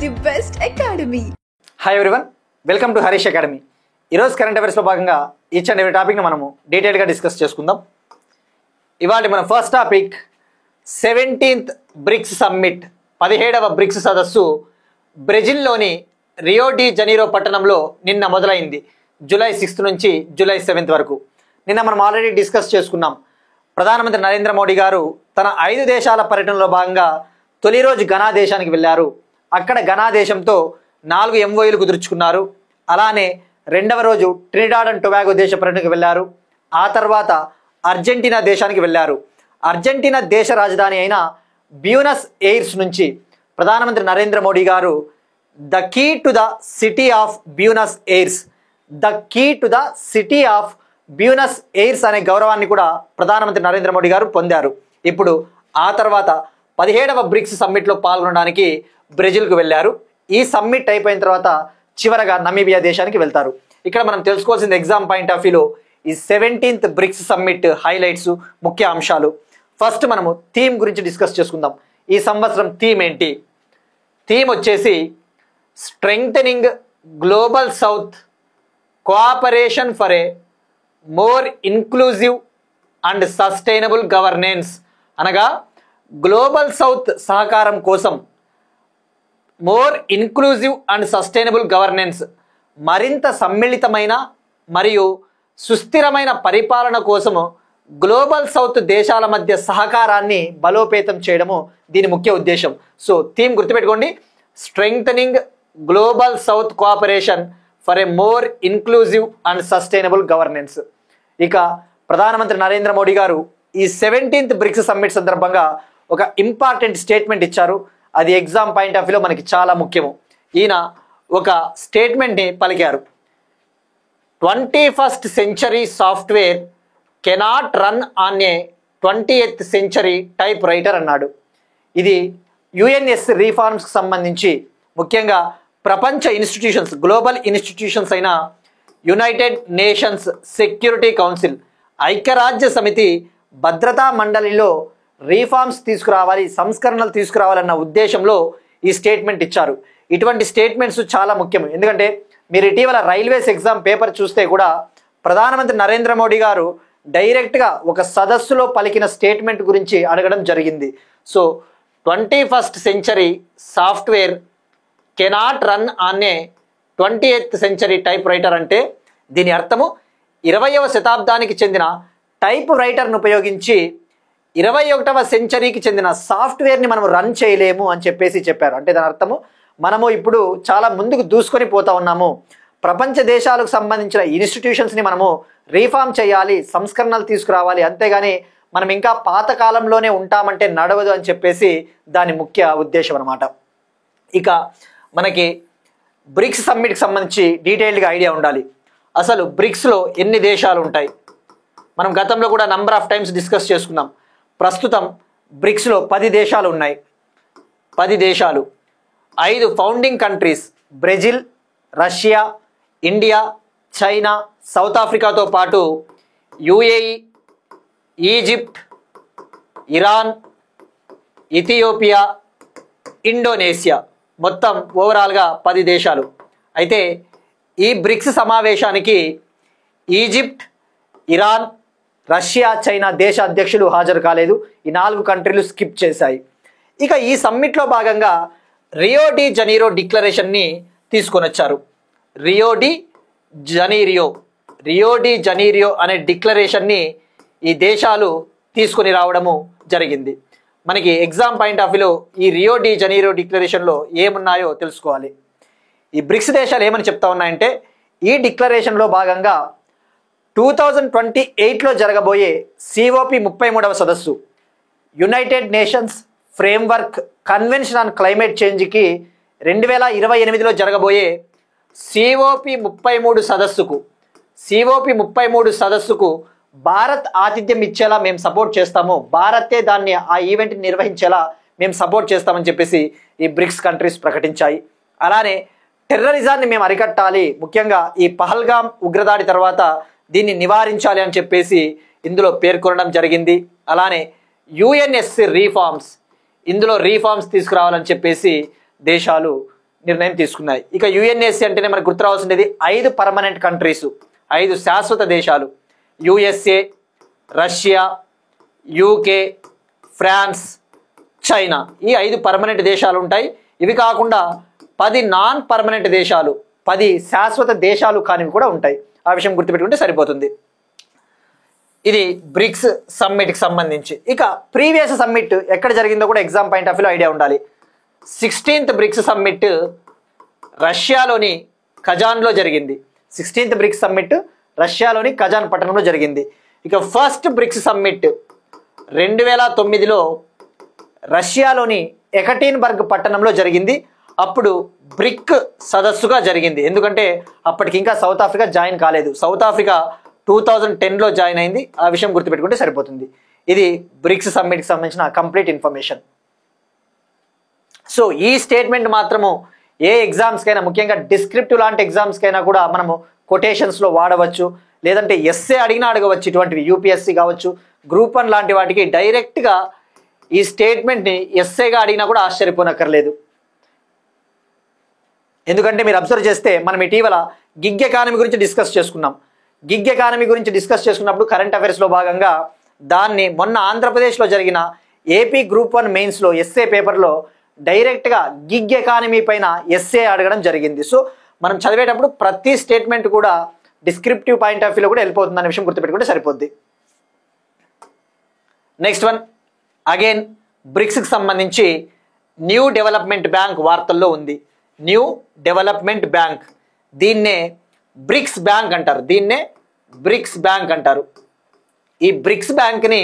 the best academy. Hi everyone, welcome to Harish academy. ఈరోజు current అఫైర్స్లో భాగంగా each and every టాపిక్ని మనము డీటెయిల్గా డిస్కస్ చేసుకుందాం. ఇవాళ మన first topic 17th BRICS summit, 17వ బ్రిక్స్ సదస్సు బ్రెజిల్లోని రియో డి జనీరో పట్టణంలో నిన్న మొదలైంది. జూలై 6 నుంచి జూలై 7 వరకు. నిన్న మనం ఆల్రెడీ డిస్కస్ చేసుకున్నాం. ప్రధానమంత్రి నరేంద్ర మోడీ గారు తన 5 దేశాల పర్యటనలో భాగంగా తొలి రోజు ఘనా దేశానికి వెళ్ళారు. అక్కడ ఘనా దేశంతో 4 MOUలు కుదుర్చుకున్నారు. అలానే రెండవ రోజు ట్రినిడాడ్ అండ్ టొబాగో దేశ పర్యటనకు వెళ్ళారు. ఆ తర్వాత అర్జెంటీనా దేశానికి వెళ్ళారు. అర్జెంటీనా దేశ రాజధాని అయిన బ్యూనస్ ఎయిర్స్ నుంచి ప్రధానమంత్రి నరేంద్ర మోడీ గారు the key to the city of Buenos Aires, the key to the city of Buenos Aires అనే గౌరవాన్ని కూడా ప్రధానమంత్రి నరేంద్ర మోడీ గారు పొందారు. ఇప్పుడు ఆ తర్వాత 17వ బ్రిక్స్ సమ్మిట్లో పాల్గొనడానికి బ్రెజిల్కు వెళ్ళారు. ఈ సమ్మిట్ అయిపోయిన తర్వాత చివరగా నమీబియా దేశానికి వెళ్తారు. ఇక్కడ మనం తెలుసుకోవాల్సింది ఎగ్జామ్ పాయింట్ ఆఫ్ వ్యూలో ఈ 17th బ్రిక్స్ సమ్మిట్ హైలైట్స్, ముఖ్య అంశాలు. ఫస్ట్ మనము థీమ్ గురించి డిస్కస్ చేసుకుందాం. ఈ సంవత్సరం థీమ్ ఏంటి? థీమ్ వచ్చేసి strengthening global south cooperation for a more inclusive and sustainable governance, అనగా గ్లోబల్ సౌత్ సహకారం కోసం more inclusive and sustainable governance, మరింత సమ్మిళితమైన మరియు సుస్థిరమైన పరిపాలన కోసము గ్లోబల్ సౌత్ దేశాల మధ్య సహకారాన్ని బలోపేతం చేయడము దీని ముఖ్య ఉద్దేశం. సో థీమ్ గుర్తుపెట్టుకోండి, strengthening global south cooperation for a more inclusive and sustainable governance. ఇక ప్రధానమంత్రి నరేంద్ర మోడీ గారు ఈ 17th బ్రిక్స్ సమ్మిట్ సందర్భంగా ఒక ఇంపార్టెంట్ స్టేట్మెంట్ ఇచ్చారు. అది ఎగ్జామ్ పాయింట్ ఆఫ్ వ్యూలో మనకి చాలా ముఖ్యము. ఈయన ఒక స్టేట్మెంట్ని పలికారు. 21st century software cannot run on a 20th century type writer అన్నాడు. ఇది యుఎన్ఎస్ రీఫార్మ్స్కి సంబంధించి ముఖ్యంగా ప్రపంచ ఇన్స్టిట్యూషన్స్, గ్లోబల్ ఇన్స్టిట్యూషన్స్ అయిన యునైటెడ్ నేషన్స్ సెక్యూరిటీ కౌన్సిల్, ఐక్యరాజ్య సమితి భద్రతా మండలిలో రీఫార్మ్స్ తీసుకురావాలి, సంస్కరణలు తీసుకురావాలన్న ఉద్దేశంలో ఈ స్టేట్మెంట్ ఇచ్చారు. ఇటువంటి స్టేట్మెంట్స్ చాలా ముఖ్యం. ఎందుకంటే మీరు ఇటీవల రైల్వేస్ ఎగ్జామ్ పేపర్ చూస్తే కూడా ప్రధానమంత్రి నరేంద్ర మోడీ గారు డైరెక్ట్గా ఒక సదస్సులో పలికిన స్టేట్మెంట్ గురించి అడగడం జరిగింది. So 21st century software cannot run on a 20th century type writer అంటే దీని అర్థము 20వ శతాబ్దానికి చెందిన టైప్ రైటర్ను ఉపయోగించి 21వ సెంచరీకి చెందిన సాఫ్ట్వేర్ని మనం రన్ చేయలేము అని చెప్పారు. అంటే దాని అర్థము మనము ఇప్పుడు చాలా ముందుకు దూసుకొని పోతా ఉన్నాము. ప్రపంచ దేశాలకు సంబంధించిన ఇన్స్టిట్యూషన్స్ని మనము రీఫార్మ్ చేయాలి, సంస్కరణలు తీసుకురావాలి, అంతేగాని మనం ఇంకా పాత కాలంలోనే ఉంటామంటే నడవదు అని చెప్పేసి దాని ముఖ్య ఉద్దేశం అన్నమాట. ఇక మనకి బ్రిక్స్ సమ్మిట్కి సంబంధించి డీటెయిల్డ్గా ఐడియా ఉండాలి. అసలు బ్రిక్స్లో ఎన్ని దేశాలు ఉంటాయి? మనం గతంలో కూడా నంబర్ ఆఫ్ టైమ్స్ డిస్కస్ చేసుకున్నాం. ప్రస్తుతం బ్రిక్స్లో 10 దేశాలు ఉన్నాయి. 10 దేశాలు, 5 founding countries Brazil, Russia, India, China, South ఆఫ్రికాతో పాటు UAE, Egypt, Iran, Ethiopia, Indonesia, మొత్తం ఓవరాల్గా 10 దేశాలు. అయితే ఈ బ్రిక్స్ సమావేశానికి ఈజిప్ట్, ఇరాన్, రష్యా, చైనా దేశ అధ్యక్షులు హాజరు కాలేదు. ఈ 4 కంట్రీలు స్కిప్ చేశాయి. ఇక ఈ సమ్మిట్లో భాగంగా రియో డి జనీరో డిక్లరేషన్ని తీసుకొని వచ్చారు. రియో డి జనీరియో అనే డిక్లరేషన్ని ఈ దేశాలు తీసుకొని రావడము జరిగింది. మనకి ఎగ్జామ్ పాయింట్ ఆఫ్ వ్యూలో ఈ రియో డి జనీరో డిక్లరేషన్లో ఏమున్నాయో తెలుసుకోవాలి. ఈ బ్రిక్స్ దేశాలు ఏమని చెప్తా ఉన్నాయంటే ఈ డిక్లరేషన్లో భాగంగా 2028లో జరగబోయే COP 33వ సదస్సు, United Nations Framework Convention on Climate చేంజ్కి 2028లో జరగబోయే COP 33 సదస్సుకు భారత్ ఆతిథ్యం ఇచ్చేలా మేము సపోర్ట్ చేస్తాము, భారతే దాన్ని ఆ ఈవెంట్ని నిర్వహించేలా మేము సపోర్ట్ చేస్తామని చెప్పేసి ఈ బ్రిక్స్ కంట్రీస్ ప్రకటించాయి. అలానే టెర్రరిజాన్ని మేము అరికట్టాలి, ముఖ్యంగా ఈ పహల్గామ్ ఉగ్రదాడి తర్వాత దీన్ని నివారించాలి అని చెప్పేసి ఇందులో పేర్కొనడం జరిగింది. అలానే యుఎన్ఎస్సి రీఫార్మ్స్, ఇందులో రీఫార్మ్స్ తీసుకురావాలని చెప్పేసి దేశాలు నిర్ణయం తీసుకున్నాయి. ఇక యుఎన్ఎస్సి అంటేనే మనకు గుర్తు రావాల్సింది 5 పర్మనెంట్ కంట్రీస్, 5 శాశ్వత దేశాలు. USA, Russia, UK, France, China, ఈ 5 పర్మనెంట్ దేశాలు ఉంటాయి. ఇవి కాకుండా 10 నాన్ పర్మనెంట్ దేశాలు, 10 శాశ్వత దేశాలు కానివి కూడా ఉంటాయి. ఆ విషయం గుర్తుపెట్టుకుంటే సరిపోతుంది. ఇది బ్రిక్స్ సమ్మిట్కి సంబంధించి. ఇక ప్రీవియస్ సమ్మిట్ ఎక్కడ జరిగిందో కూడా ఎగ్జామ్ పాయింట్ ఆఫ్ వ్యూలో ఐడియా ఉండాలి. 16th బ్రిక్స్ సమ్మిట్ రష్యాలోని కజాన్లో జరిగింది. 16th బ్రిక్స్ సమ్మిట్ రష్యాలోని కజాన్ పట్టణంలో జరిగింది. ఇక ఫస్ట్ బ్రిక్స్ సమ్మిట్ 2009లో రష్యాలోని ఎకటీన్బర్గ్ పట్టణంలో జరిగింది. అప్పుడు బ్రిక్ సదస్సుగా జరిగింది. ఎందుకంటే అప్పటికి ఇంకా సౌత్ ఆఫ్రికా జాయిన్ కాలేదు. సౌత్ ఆఫ్రికా 2010లో జాయిన్ అయింది. ఆ విషయం గుర్తుపెట్టుకుంటే సరిపోతుంది. ఇది బ్రిక్స్ సమ్మిట్కి సంబంధించిన కంప్లీట్ ఇన్ఫర్మేషన్. సో ఈ స్టేట్మెంట్ మాత్రము ఏ ఎగ్జామ్స్కైనా, ముఖ్యంగా డిస్క్రిప్టివ్ లాంటి ఎగ్జామ్స్కైనా కూడా మనము కొటేషన్స్లో వాడవచ్చు, లేదంటే ఎస్ఏ అడిగినా అడగవచ్చు. ఇటువంటివి యూపీఎస్సీ కావచ్చు, గ్రూప్ 1 లాంటి వాటికి డైరెక్ట్గా ఈ స్టేట్మెంట్ని ఎస్ఏగా అడిగినా కూడా ఆశ్చర్యపోనక్కర్లేదు. ఎందుకంటే మీరు అబ్జర్వ్ చేస్తే మనం ఇటీవల గిగ్ ఎకానమీ గురించి డిస్కస్ చేసుకున్నాం. గిగ్ ఎకానమీ గురించి డిస్కస్ చేసుకున్నప్పుడు కరెంట్ అఫైర్స్లో భాగంగా దాన్ని మొన్న ఆంధ్రప్రదేశ్లో జరిగిన ఏపీ గ్రూప్ 1 మెయిన్స్లో ఎస్ఏ పేపర్లో డైరెక్ట్గా గిగ్ ఎకానమీ పైన ఎస్ఏ అడగడం జరిగింది. సో మనం చదివేటప్పుడు ప్రతి స్టేట్మెంట్ కూడా డిస్క్రిప్టివ్ పాయింట్ ఆఫ్ వ్యూలో కూడా వెళ్ళిపోతుంది అనే విషయం గుర్తుపెట్టుకుంటే సరిపోద్ది. నెక్స్ట్ వన్, అగైన్ బ్రిక్స్కి సంబంధించి న్యూ డెవలప్మెంట్ బ్యాంక్ వార్తల్లో ఉంది. న్యూ డెవలప్మెంట్ బ్యాంక్, దీన్నే బ్రిక్స్ బ్యాంక్ అంటారు. దీన్నే బ్రిక్స్ బ్యాంక్ అంటారు. ఈ బ్రిక్స్ బ్యాంక్ని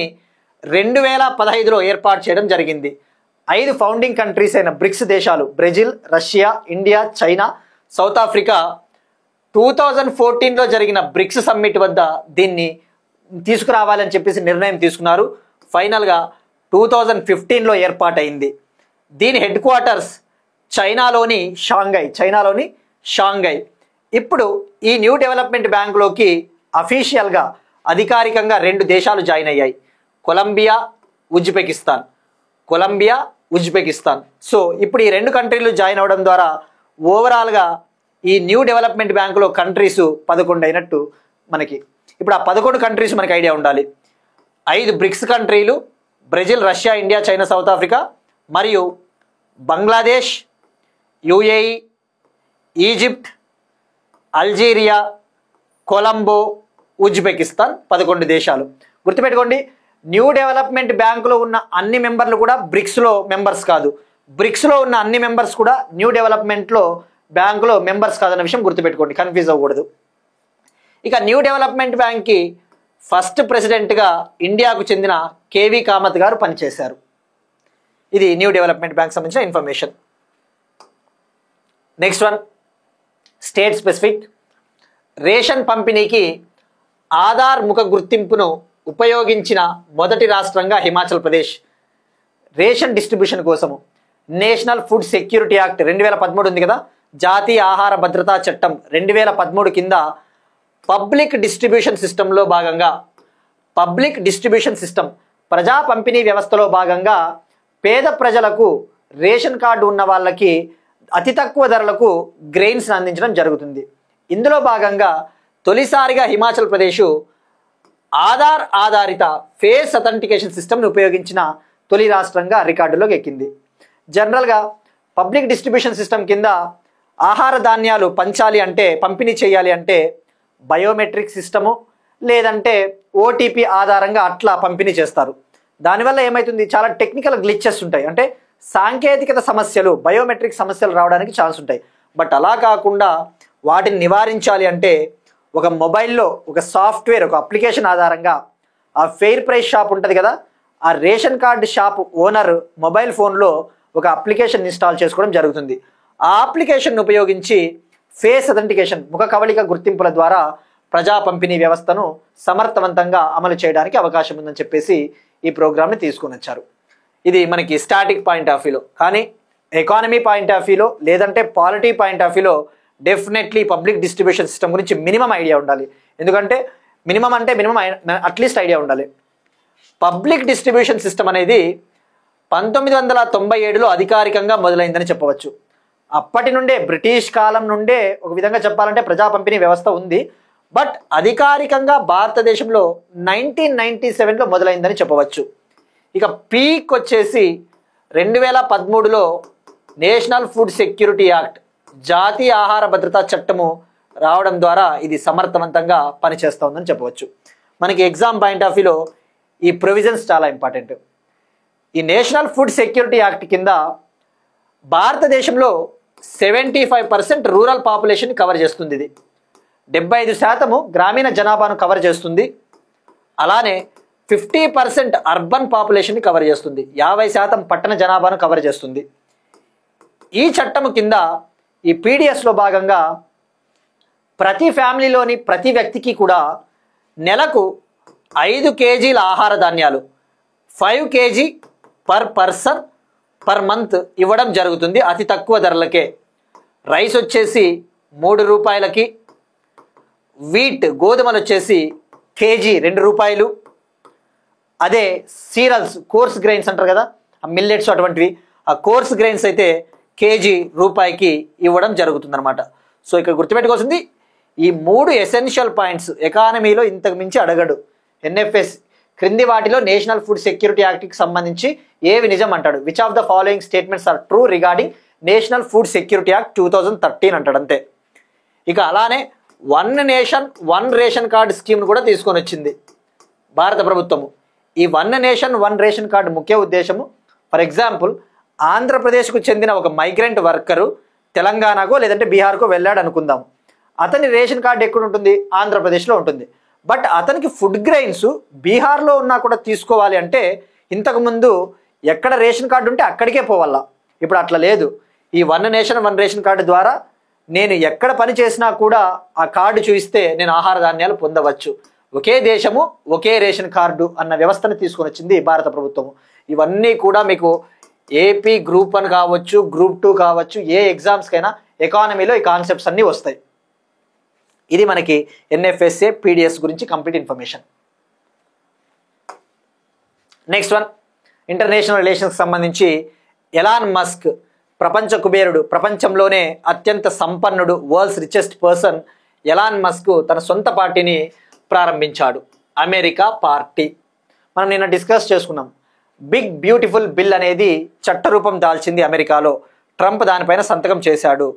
2015లో ఏర్పాటు చేయడం జరిగింది. 5 ఫౌండింగ్ కంట్రీస్ అయిన బ్రిక్స్ దేశాలు Brazil, Russia, India, China, South Africa 2014లో జరిగిన బ్రిక్స్ సమ్మిట్ వద్ద దీన్ని తీసుకురావాలని చెప్పేసి నిర్ణయం తీసుకున్నారు. ఫైనల్గా 2015లో ఏర్పాటైంది. దీని హెడ్ క్వార్టర్స్ చైనాలోని షాంఘై. ఇప్పుడు ఈ న్యూ డెవలప్మెంట్ బ్యాంకులోకి అఫీషియల్గా అధికారికంగా 2 దేశాలు జాయిన్ అయ్యాయి, కొలంబియా, ఉజ్బెకిస్తాన్. సో ఇప్పుడు ఈ 2 కంట్రీలు జాయిన్ అవ్వడం ద్వారా ఓవరాల్గా ఈ న్యూ డెవలప్మెంట్ బ్యాంకులో కంట్రీస్ 11 అయినట్టు మనకి. ఇప్పుడు ఆ 11 కంట్రీస్ మనకి ఐడియా ఉండాలి. 5 బ్రిక్స్ కంట్రీలు Brazil, Russia, India, China, South Africa, మరియు Bangladesh, UAE, Egypt, Algeria, Colombo, Uzbekistan 11 దేశాలు. గుర్తుపెట్టుకోండి, న్యూ డెవలప్మెంట్ బ్యాంకులో ఉన్న అన్ని మెంబర్లు కూడా బ్రిక్స్లో మెంబర్స్ కాదు. బ్రిక్స్లో ఉన్న అన్ని మెంబర్స్ కూడా న్యూ డెవలప్మెంట్లో బ్యాంకులో మెంబర్స్ కాదన్న విషయం గుర్తుపెట్టుకోండి, కన్ఫ్యూజ్ అవ్వకూడదు. ఇక న్యూ డెవలప్మెంట్ బ్యాంక్కి ఫస్ట్ ప్రెసిడెంట్గా ఇండియాకు చెందిన కేవీ కామత్ గారు పనిచేశారు. ఇది న్యూ డెవలప్మెంట్ బ్యాంక్ సంబంధించిన information. Next one, state specific. Ration పంపిణీకి ఆధార్ ముఖ గుర్తింపును ఉపయోగించిన మొదటి రాష్ట్రంగా హిమాచల్ ప్రదేశ్. రేషన్ డిస్ట్రిబ్యూషన్ కోసము నేషనల్ ఫుడ్ సెక్యూరిటీ యాక్ట్ 2013 ఉంది కదా, జాతీయ ఆహార భద్రతా చట్టం 2013 కింద పబ్లిక్ డిస్ట్రిబ్యూషన్ సిస్టంలో భాగంగా, పబ్లిక్ డిస్ట్రిబ్యూషన్ సిస్టమ్ ప్రజా పంపిణీ వ్యవస్థలో భాగంగా పేద ప్రజలకు రేషన్ కార్డు ఉన్న వాళ్ళకి అతి తక్కువ ధరలకు గ్రెయిన్స్ అందించడం జరుగుతుంది. ఇందులో భాగంగా తొలిసారిగా హిమాచల్ ప్రదేశ్ ఆధార్ ఆధారిత ఫేస్ అథెంటికేషన్ సిస్టమ్ని ఉపయోగించిన తొలి రాష్ట్రంగా రికార్డులోకి ఎక్కింది. జనరల్గా పబ్లిక్ డిస్ట్రిబ్యూషన్ సిస్టమ్ కింద ఆహార ధాన్యాలు పంపిణీ చేయాలి అంటే బయోమెట్రిక్ సిస్టము లేదంటే ఓటీపీ ఆధారంగా అట్లా పంపిణీ చేస్తారు. దానివల్ల ఏమవుతుంది, చాలా టెక్నికల్ గ్లిచెస్ ఉంటాయి, అంటే సాంకేతికత సమస్యలు, బయోమెట్రిక్ సమస్యలు రావడానికి ఛాన్స్ ఉంటాయి. బట్ అలా కాకుండా వాటిని నివారించాలి అంటే ఒక మొబైల్లో ఒక సాఫ్ట్వేర్, ఒక అప్లికేషన్ ఆధారంగా ఆ ఫెయిర్ ప్రైస్ షాప్ ఉంటుంది కదా, ఆ ration card shop owner mobile ఫోన్లో ఒక అప్లికేషన్ ఇన్స్టాల్ చేసుకోవడం జరుగుతుంది. ఆ అప్లికేషన్ ఉపయోగించి ఫేస్ అథెంటికేషన్, ముఖ కవళిక గుర్తింపుల ద్వారా ప్రజా పంపిణీ వ్యవస్థను సమర్థవంతంగా అమలు చేయడానికి అవకాశం ఉందని చెప్పేసి ఈ ప్రోగ్రామ్ని తీసుకొని వచ్చారు. ఇది మనకి స్టాటిక్ పాయింట్ ఆఫ్ వ్యూలో, కానీ ఎకానమీ పాయింట్ ఆఫ్ వ్యూలో లేదంటే పాలిటీ పాయింట్ ఆఫ్ వ్యూలో డెఫినెట్లీ పబ్లిక్ డిస్ట్రిబ్యూషన్ సిస్టమ్ గురించి మినిమం ఐడియా ఉండాలి. ఎందుకంటే మినిమం అట్లీస్ట్ ఐడియా ఉండాలి. పబ్లిక్ డిస్ట్రిబ్యూషన్ సిస్టమ్ అనేది 1997లో అధికారికంగా మొదలైందని చెప్పవచ్చు. అప్పటి నుండే బ్రిటిష్ కాలం నుండే ఒక విధంగా చెప్పాలంటే ప్రజా పంపిణీ వ్యవస్థ ఉంది. బట్ అధికారికంగా భారతదేశంలో 1997లో మొదలైందని చెప్పవచ్చు. ఇక పీక్ వచ్చేసి 2013లో నేషనల్ ఫుడ్ సెక్యూరిటీ యాక్ట్, జాతీయ ఆహార భద్రతా చట్టము రావడం ద్వారా ఇది సమర్థవంతంగా పనిచేస్తోందని చెప్పవచ్చు. మనకి ఎగ్జామ్ పాయింట్ ఆఫ్ వ్యూలో ఈ ప్రొవిజన్స్ చాలా ఇంపార్టెంట్. ఈ నేషనల్ ఫుడ్ సెక్యూరిటీ యాక్ట్ కింద భారతదేశంలో 75% రూరల్ పాపులేషన్ కవర్ చేస్తుంది. ఇది 75% గ్రామీణ జనాభాను కవర్ చేస్తుంది. అలానే 50% అర్బన్ పాపులేషన్ని కవర్ చేస్తుంది. 50% పట్టణ జనాభాను కవర్ చేస్తుంది. ఈ చట్టము కింద ఈ పీడిఎస్లో భాగంగా ప్రతి ఫ్యామిలీలోని ప్రతి వ్యక్తికి కూడా నెలకు 5 కేజీల ఆహార ధాన్యాలు 5 kg per person per month ఇవ్వడం జరుగుతుంది అతి తక్కువ ధరలకే. రైస్ వచ్చేసి 3 రూపాయలకి, వీట్ గోధుమలు వచ్చేసి కేజీ 2 రూపాయలు. అదే సీరల్స్ కోర్స్ గ్రెయిన్స్ అంటారు కదా, ఆ మిల్లెట్స్ అటువంటివి, ఆ కోర్స్ గ్రెయిన్స్ అయితే కేజీ రూపాయికి ఇవ్వడం జరుగుతుంది అనమాట. సో ఇక్కడ గుర్తుపెట్టుకోవాల్సింది ఈ 3 ఎసెన్షియల్ పాయింట్స్. ఎకానమీలో ఇంతకు మించి అడగడు. ఎన్ఎఫ్ఎస్ క్రింది వాటిలో నేషనల్ ఫుడ్ సెక్యూరిటీ యాక్ట్కి సంబంధించి ఏవి నిజం అంటాడు. Which of the following statements are true regarding national food security act 2013 అంటాడు అంతే. ఇక అలానే 1 నేషన్ 1 రేషన్ కార్డు స్కీమ్ను కూడా తీసుకొని వచ్చింది భారత ప్రభుత్వము. ఈ 1 నేషన్ 1 రేషన్ కార్డు ముఖ్య ఉద్దేశము, ఫర్ ఎగ్జాంపుల్ ఆంధ్రప్రదేశ్కు చెందిన ఒక మైగ్రెంట్ వర్కరు తెలంగాణకో లేదంటే బీహార్కో వెళ్ళాడు అనుకుందాం. అతని రేషన్ కార్డు ఎక్కడ ఉంటుంది? ఆంధ్రప్రదేశ్లో ఉంటుంది. బట్ అతనికి ఫుడ్ గ్రెయిన్స్ బీహార్లో ఉన్నా కూడా తీసుకోవాలి అంటే ఇంతకుముందు ఎక్కడ రేషన్ కార్డు ఉంటే అక్కడికే పోవాలా. ఇప్పుడు అట్లా లేదు. ఈ 1 నేషన్ 1 రేషన్ కార్డు ద్వారా నేను ఎక్కడ పని చేసినా కూడా ఆ కార్డు చూపిస్తే నేను ఆహార ధాన్యాలు పొందవచ్చు. ఒకే దేశము ఒకే రేషన్ కార్డు అన్న వ్యవస్థను తీసుకొని వచ్చింది భారత ప్రభుత్వము. ఇవన్నీ కూడా మీకు ఏపీ గ్రూప్ 1 కావచ్చు, గ్రూప్ 2 కావచ్చు, ఏ ఎగ్జామ్స్కైనా ఎకానమీలో ఈ కాన్సెప్ట్స్ అన్నీ వస్తాయి. ఇది మనకి ఎన్ఎఫ్ఎస్ఏ పీడిఎస్ గురించి complete information. Next one, international రిలేషన్స్కి సంబంధించి ఎలాన్ మస్క్ ప్రపంచ కుబేరుడు, ప్రపంచంలోనే అత్యంత సంపన్నుడు, world's richest person Elon Musk తన సొంత పార్టీని ప్రారంభించాడు, అమెరికా పార్టీ. మనం నిన్న డిస్కస్ చేసుకున్నాం. బిగ్ బ్యూటిఫుల్ బిల్ అనేది చట్టరూపం దాల్చింది అమెరికాలో. ట్రంప్ దానిపైన సంతకం చేశాడు.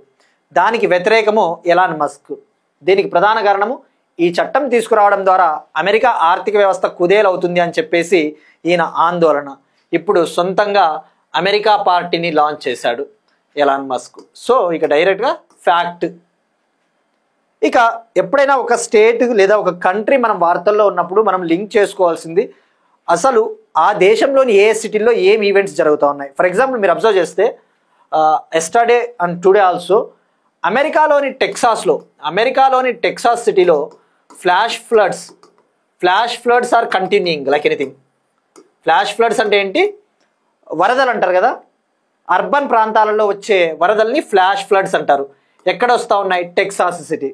దానికి వ్యతిరేకము ఎలాన్ మస్క్. దీనికి ప్రధాన కారణము ఈ చట్టం తీసుకురావడం ద్వారా అమెరికా ఆర్థిక వ్యవస్థ కుదేలవుతుంది అని చెప్పేసి ఈయన ఆందోళన. ఇప్పుడు సొంతంగా అమెరికా పార్టీని లాంచ్ చేశాడు ఎలాన్ మస్క్. సో ఇక డైరెక్ట్గా ఫ్యాక్ట్. ఇక ఎప్పుడైనా ఒక స్టేట్ లేదా ఒక కంట్రీ మనం వార్తల్లో ఉన్నప్పుడు మనం లింక్ చేసుకోవాల్సింది అసలు ఆ దేశంలోని ఏ సిటీల్లో ఏం ఈవెంట్స్ జరుగుతూ ఉన్నాయి. ఫర్ ఎగ్జాంపుల్ మీరు అబ్జర్వ్ చేస్తే ఎస్టర్డే అండ్ టుడే ఆల్సో అమెరికాలోని టెక్సాస్ సిటీలో flash floods are continuing like anything. Flash floods అంటే ఏంటి? వరదలు అంటారు కదా, అర్బన్ ప్రాంతాలలో వచ్చే వరదల్ని ఫ్లాష్ ఫ్లడ్స్ అంటారు. ఎక్కడ వస్తూ ఉన్నాయి? Texas city.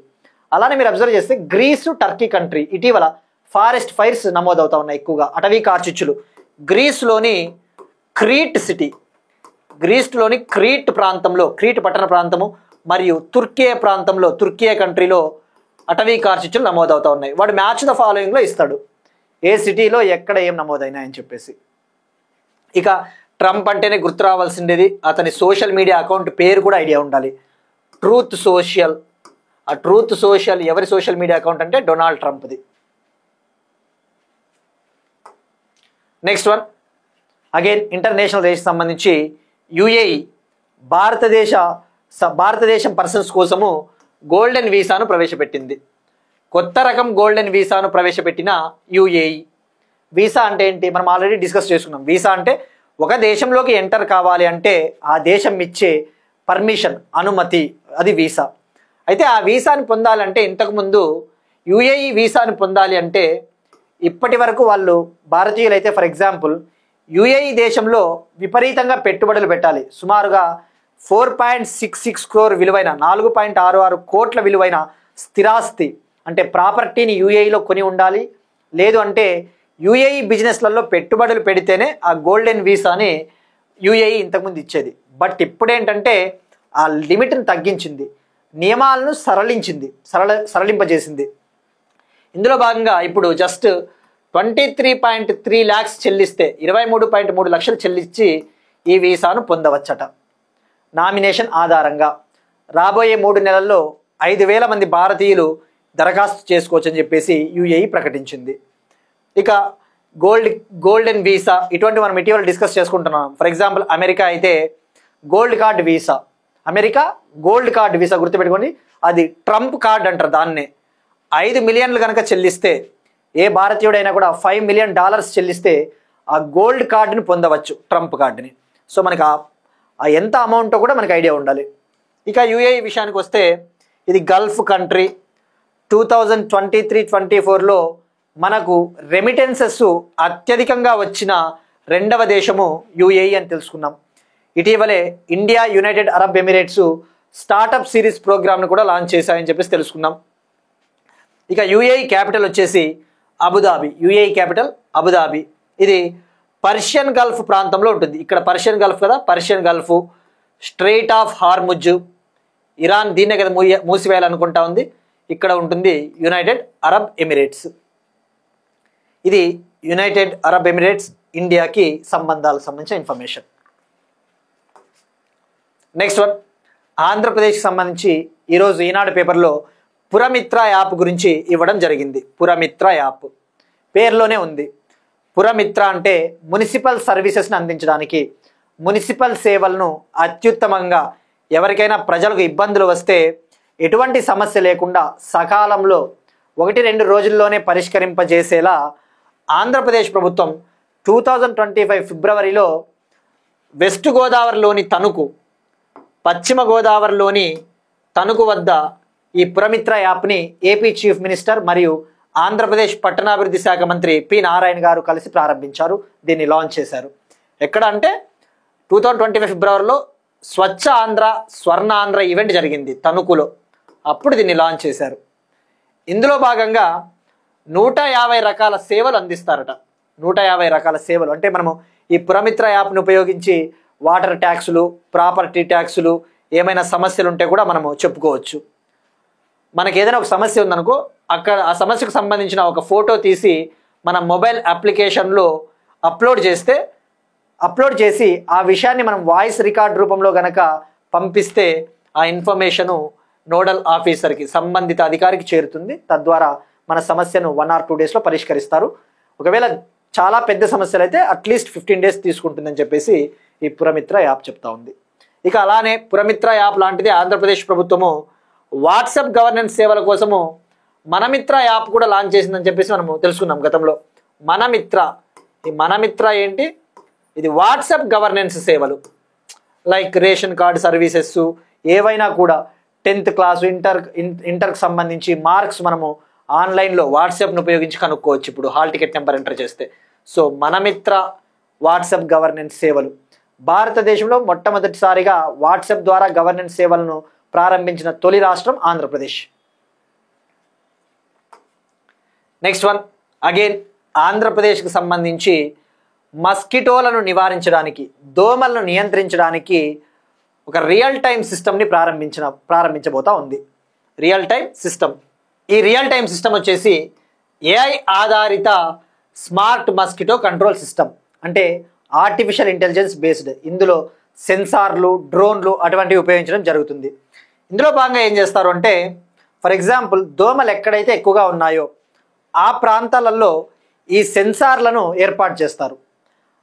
అలానే మీరు అబ్జర్వ్ చేస్తే గ్రీసు, టర్కీ కంట్రీ ఇటీవల ఫారెస్ట్ ఫైర్స్ నమోదవుతా ఉన్నాయి ఎక్కువగా, అటవీ కార్చిచ్చులు. గ్రీస్లోని క్రీట్ ప్రాంతంలో, క్రీట్ పట్టణ ప్రాంతము మరియు తుర్కియా కంట్రీలో అటవీ కార్చిచ్చులు నమోదవుతా ఉన్నాయి. వాడు మ్యాచ్ ద ఫాలోయింగ్లో ఇస్తాడు ఏ సిటీలో ఎక్కడ ఏం నమోదైనా అని చెప్పేసి. ఇక ట్రంప్ అంటేనే గుర్తు రావాల్సిండేది అతని సోషల్ మీడియా అకౌంట్ పేరు కూడా ఐడియా ఉండాలి, ట్రూత్ సోషల్. ఆ ట్రూత్ సోషల్ ఎవరి సోషల్ మీడియా అకౌంట్ అంటే డొనాల్డ్ ట్రంప్ది. Next one, again international race సంబంధించి యుఏఈ భారతదేశం పర్సన్స్ కోసము గోల్డెన్ వీసాను ప్రవేశపెట్టింది. కొత్త రకం గోల్డెన్ వీసాను ప్రవేశపెట్టిన యుఏఈ. వీసా అంటే ఏంటి? మనం ఆల్రెడీ డిస్కస్ చేసుకున్నాం. వీసా అంటే ఒక దేశంలోకి ఎంటర్ కావాలి అంటే ఆ దేశం ఇచ్చే పర్మిషన్, అనుమతి, అది వీసా. అయితే ఆ వీసాని పొందాలంటే ఇంతకుముందు యుఏఈ వీసాని పొందాలి అంటే ఇప్పటి వరకు వాళ్ళు భారతీయులైతే ఫర్ ఎగ్జాంపుల్ యుఏఈ దేశంలో విపరీతంగా పెట్టుబడులు పెట్టాలి. సుమారుగా 4.66 crore విలువైన 4.66 కోట్ల విలువైన స్థిరాస్తి అంటే ప్రాపర్టీని యుఏఈలో కొని ఉండాలి. లేదు అంటే యుఏఈ బిజినెస్లలో పెట్టుబడులు పెడితేనే ఆ గోల్డెన్ వీసాని యుఏఈ ఇంతకుముందు ఇచ్చేది. బట్ ఇప్పుడేంటంటే ఆ లిమిట్ని తగ్గించింది, నియమాలను సరళింపజేసింది. ఇందులో భాగంగా ఇప్పుడు జస్ట్ 23.3 lakhs చెల్లిస్తే 23.3 లక్షలు చెల్లించి ఈ వీసాను పొందవచ్చట. నామినేషన్ ఆధారంగా రాబోయే 3 నెలల్లో 5,000 మంది భారతీయులు దరఖాస్తు చేసుకోవచ్చని చెప్పేసి యుఏఈ ప్రకటించింది. ఇక గోల్డెన్ వీసా ఇటువంటి మనం ఇటీవల డిస్కస్ చేసుకుంటున్నాం. ఫర్ ఎగ్జాంపుల్ అమెరికా అయితే gold card visa, America gold card visa గుర్తుపెట్టుకోండి, అది ట్రంప్ కార్డ్ అంటారు దాన్నే. 5 మిలియన్లు కనుక చెల్లిస్తే, ఏ భారతీయుడైనా కూడా $5 మిలియన్ చెల్లిస్తే ఆ గోల్డ్ కార్డుని పొందవచ్చు, ట్రంప్ కార్డుని. సో మనకి ఆ ఎంత అమౌంట్ కూడా మనకి ఐడియా ఉండాలి. ఇక యుఏఈ విషయానికి వస్తే ఇది గల్ఫ్ కంట్రీ. 2023-24లో మనకు రెమిటెన్సెస్ అత్యధికంగా వచ్చిన 2వ దేశము యుఏఈ అని తెలుసుకున్నాం. ఇటీవలే India, United Arab Emirates startup series ప్రోగ్రామ్ను కూడా లాంచ్ చేశాయని చెప్పేసి తెలుసుకున్నాం. ఇక యుఏఈ క్యాపిటల్ వచ్చేసి అబుదాబి. UAE capital Abu Dhabi. ఇది పర్షియన్ గల్ఫ్ ప్రాంతంలో ఉంటుంది. ఇక్కడ పర్షియన్ గల్ఫ్ కదా, Persian Gulf, strait of Hormuz, Iran దీన్నే కదా మూసివేయాలనుకుంటా ఉంది. ఇక్కడ ఉంటుంది యునైటెడ్ అరబ్ ఎమిరేట్స్. ఇది యునైటెడ్ అరబ్ ఎమిరేట్స్ ఇండియాకి సంబంధాలకు సంబంధించిన ఇన్ఫర్మేషన్. నెక్స్ట్ వన్, ఆంధ్రప్రదేశ్కి సంబంధించి ఈరోజు ఈనాడు పేపర్లో పురమిత్ర యాప్ గురించి ఇవ్వడం జరిగింది. పురమిత్ర యాప్ పేరులోనే ఉంది. పురమిత్ర అంటే మున్సిపల్ సర్వీసెస్ని అందించడానికి, మున్సిపల్ సేవలను అత్యుత్తమంగా ఎవరికైనా ప్రజలకు ఇబ్బందులు వస్తే ఎటువంటి సమస్య లేకుండా సకాలంలో 1-2 రోజుల్లోనే పరిష్కరింపజేసేలా ఆంధ్రప్రదేశ్ ప్రభుత్వం 2025 ఫిబ్రవరిలో వెస్ట్ గోదావరిలోని తణుకు, పశ్చిమ గోదావరిలోని తణుకు వద్ద ఈ పురమిత్ర యాప్ని ఏపీ చీఫ్ మినిస్టర్ మరియు ఆంధ్రప్రదేశ్ పట్టణాభివృద్ధి శాఖ మంత్రి పి నారాయణ గారు కలిసి ప్రారంభించారు. దీన్ని లాంచ్ చేశారు. ఎక్కడ అంటే 2025 ఫిబ్రవరిలో స్వచ్ఛ ఆంధ్ర, స్వర్ణ ఆంధ్ర ఈవెంట్ జరిగింది తణుకులో, అప్పుడు దీన్ని లాంచ్ చేశారు. ఇందులో భాగంగా 150 రకాల సేవలు అందిస్తారట. 150 రకాల సేవలు అంటే మనము ఈ పురమిత్ర యాప్ని ఉపయోగించి వాటర్ ట్యాక్సులు, ప్రాపర్టీ ట్యాక్సులు, ఏమైనా సమస్యలు ఉంటే కూడా మనము చెప్పుకోవచ్చు. మనకి ఏదైనా ఒక సమస్య ఉందనుకో, అక్కడ ఆ సమస్యకు సంబంధించిన ఒక ఫోటో తీసి మన మొబైల్ అప్లికేషన్లో అప్లోడ్ చేసి ఆ విషయాన్ని మనం వాయిస్ రికార్డ్ రూపంలో గనక పంపిస్తే ఆ ఇన్ఫర్మేషను నోడల్ ఆఫీసర్కి, సంబంధిత అధికారికి చేరుతుంది. తద్వారా మన సమస్యను 1 or 2 డేస్లో పరిష్కరిస్తారు. ఒకవేళ చాలా పెద్ద సమస్యలు అయితే అట్లీస్ట్ 15 డేస్ తీసుకుంటుందని చెప్పేసి ఈ పురమిత్ర యాప్ చెప్తా ఉంది. ఇక అలానే పురమిత్ర యాప్ లాంటిది ఆంధ్రప్రదేశ్ ప్రభుత్వము వాట్సాప్ గవర్నెన్స్ సేవల కోసము మనమిత్ర యాప్ కూడా లాంచ్ చేసిందని చెప్పేసి మనము తెలుసుకున్నాం గతంలో. ఈ మనమిత్ర ఏంటి? ఇది వాట్సాప్ గవర్నెన్స్ సేవలు, లైక్ రేషన్ కార్డు సర్వీసెస్, ఏవైనా కూడా 10th క్లాసు ఇంటర్కి సంబంధించి మార్క్స్ మనము ఆన్లైన్లో వాట్సాప్ను ఉపయోగించి కనుక్కోవచ్చు ఇప్పుడు హాల్ టికెట్ నెంబర్ ఎంటర్ చేస్తే. సో మనమిత్ర వాట్సాప్ గవర్నెన్స్ సేవలు భారతదేశంలో మొట్టమొదటిసారిగా వాట్సాప్ ద్వారా గవర్నెన్స్ సేవలను ప్రారంభించిన తొలి రాష్ట్రం ఆంధ్రప్రదేశ్. నెక్స్ట్ వన్, అగైన్ ఆంధ్రప్రదేశ్కి సంబంధించి మస్కిటోలను నివారించడానికి, దోమలను నియంత్రించడానికి ఒక రియల్ టైం సిస్టమ్ని ప్రారంభించబోతా ఉంది. Real time system. ఈ రియల్ టైం సిస్టమ్ వచ్చేసి ఏఐ ఆధారిత స్మార్ట్ మస్కిటో కంట్రోల్ సిస్టమ్, అంటే ఆర్టిఫిషియల్ ఇంటెలిజెన్స్ బేస్డ్. ఇందులో సెన్సార్లు, డ్రోన్లు అటువంటివి ఉపయోగించడం జరుగుతుంది. ఇందులో భాగంగా ఏం చేస్తారు అంటే, ఫర్ ఎగ్జాంపుల్ దోమలు ఎక్కడైతే ఎక్కువగా ఉన్నాయో ఆ ప్రాంతాలలో ఈ సెన్సార్లను ఏర్పాటు చేస్తారు.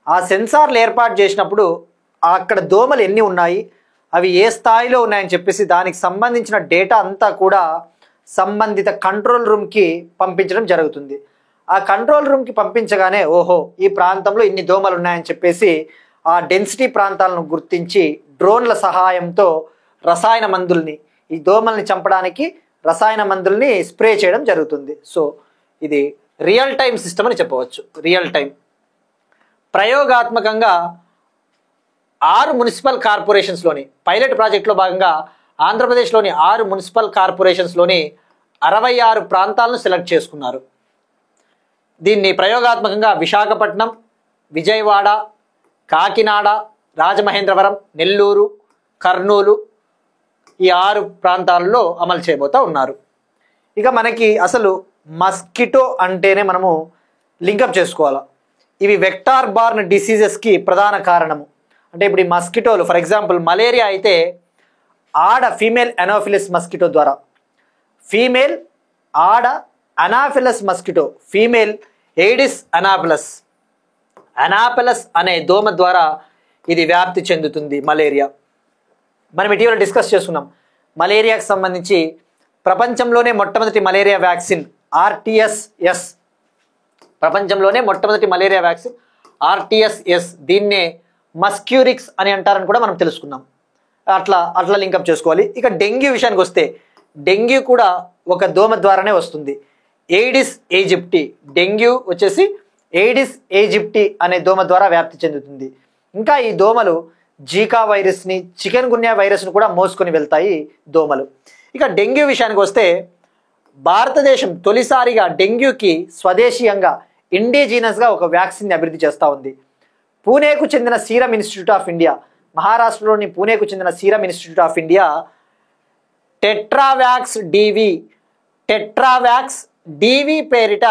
ఆ సెన్సార్లు ఏర్పాటు చేసినప్పుడు అక్కడ దోమలు ఎన్ని ఉన్నాయి, అవి ఏ స్థాయిలో ఉన్నాయని చెప్పేసి దానికి సంబంధించిన డేటా అంతా కూడా సంబంధిత కంట్రోల్ రూమ్కి పంపించడం జరుగుతుంది. ఆ కంట్రోల్ రూమ్కి పంపించగానే ఓహో ఈ ప్రాంతంలో ఇన్ని దోమలు ఉన్నాయని చెప్పేసి ఆ డెన్సిటీ ప్రాంతాలను గుర్తించి డ్రోన్ల సహాయంతో రసాయన మందుల్ని, ఈ దోమల్ని చంపడానికి రసాయన మందుల్ని స్ప్రే చేయడం జరుగుతుంది. సో ఇది రియల్ టైం సిస్టమ్ అని చెప్పవచ్చు. Real time. ప్రయోగాత్మకంగా 6 మున్సిపల్ కార్పొరేషన్స్లోని పైలట్ ప్రాజెక్టులో భాగంగా ఆంధ్రప్రదేశ్లోని 6 మున్సిపల్ కార్పొరేషన్స్లోని 66 ప్రాంతాలను సెలెక్ట్ చేసుకున్నారు. దీన్ని ప్రయోగాత్మకంగా విశాఖపట్నం, విజయవాడ, కాకినాడ, రాజమహేంద్రవరం, నెల్లూరు, కర్నూలు, ఈ 6 ప్రాంతాల్లో అమలు చేయబోతా ఉన్నారు. ఇక మనకి అసలు మస్కిటో అంటేనే మనము లింకప్ చేసుకోవాలి. ఇవి వెక్టార్ బార్న్ డిసీజెస్కి ప్రధాన కారణము. అంటే ఇప్పుడు ఈ మస్కిటోలు ఫర్ ఎగ్జాంపుల్ మలేరియా అయితే ఫీమేల్ అనాఫిలస్ మస్కిటో ద్వారా, female Anopheles mosquito, female Aedes Anopheles అనే దోమ ద్వారా ఇది వ్యాప్తి చెందుతుంది మలేరియా. మనం ఇటీవల డిస్కస్ చేసుకున్నాం మలేరియాకి సంబంధించి ప్రపంచంలోనే మొట్టమొదటి మలేరియా వ్యాక్సిన్ RTS-S, ప్రపంచంలోనే మొట్టమొదటి మలేరియా వ్యాక్సిన్ RTS-S, దీన్నే మస్క్యూరిక్స్ అని అంటారని కూడా మనం తెలుసుకున్నాం. అట్లా లింకప్ చేసుకోవాలి. ఇక డెంగ్యూ విషయానికి వస్తే డెంగ్యూ కూడా ఒక దోమ ద్వారానే వస్తుంది. ఎయిడిస్ ఈజిప్టి, డెంగ్యూ వచ్చేసి ఎయిడిస్ ఈజిప్టి అనే దోమ ద్వారా వ్యాప్తి చెందుతుంది. ఇంకా ఈ దోమలు జీకా వైరస్ని, చికెన్ గున్యా వైరస్ని కూడా మోసుకొని వెళ్తాయి దోమలు. ఇక డెంగ్యూ విషయానికి వస్తే భారతదేశం తొలిసారిగా డెంగ్యూకి స్వదేశీయంగా ఇండిజినస్గా ఒక వ్యాక్సిన్ని అభివృద్ధి చేస్తూ ఉంది. పూణేకు చెందిన సీరం ఇన్స్టిట్యూట్ ఆఫ్ ఇండియా, మహారాష్ట్రలోని పూణేకు చెందిన సీరం ఇన్స్టిట్యూట్ ఆఫ్ ఇండియా టెట్రావ్యాక్స్ డివి పేరిట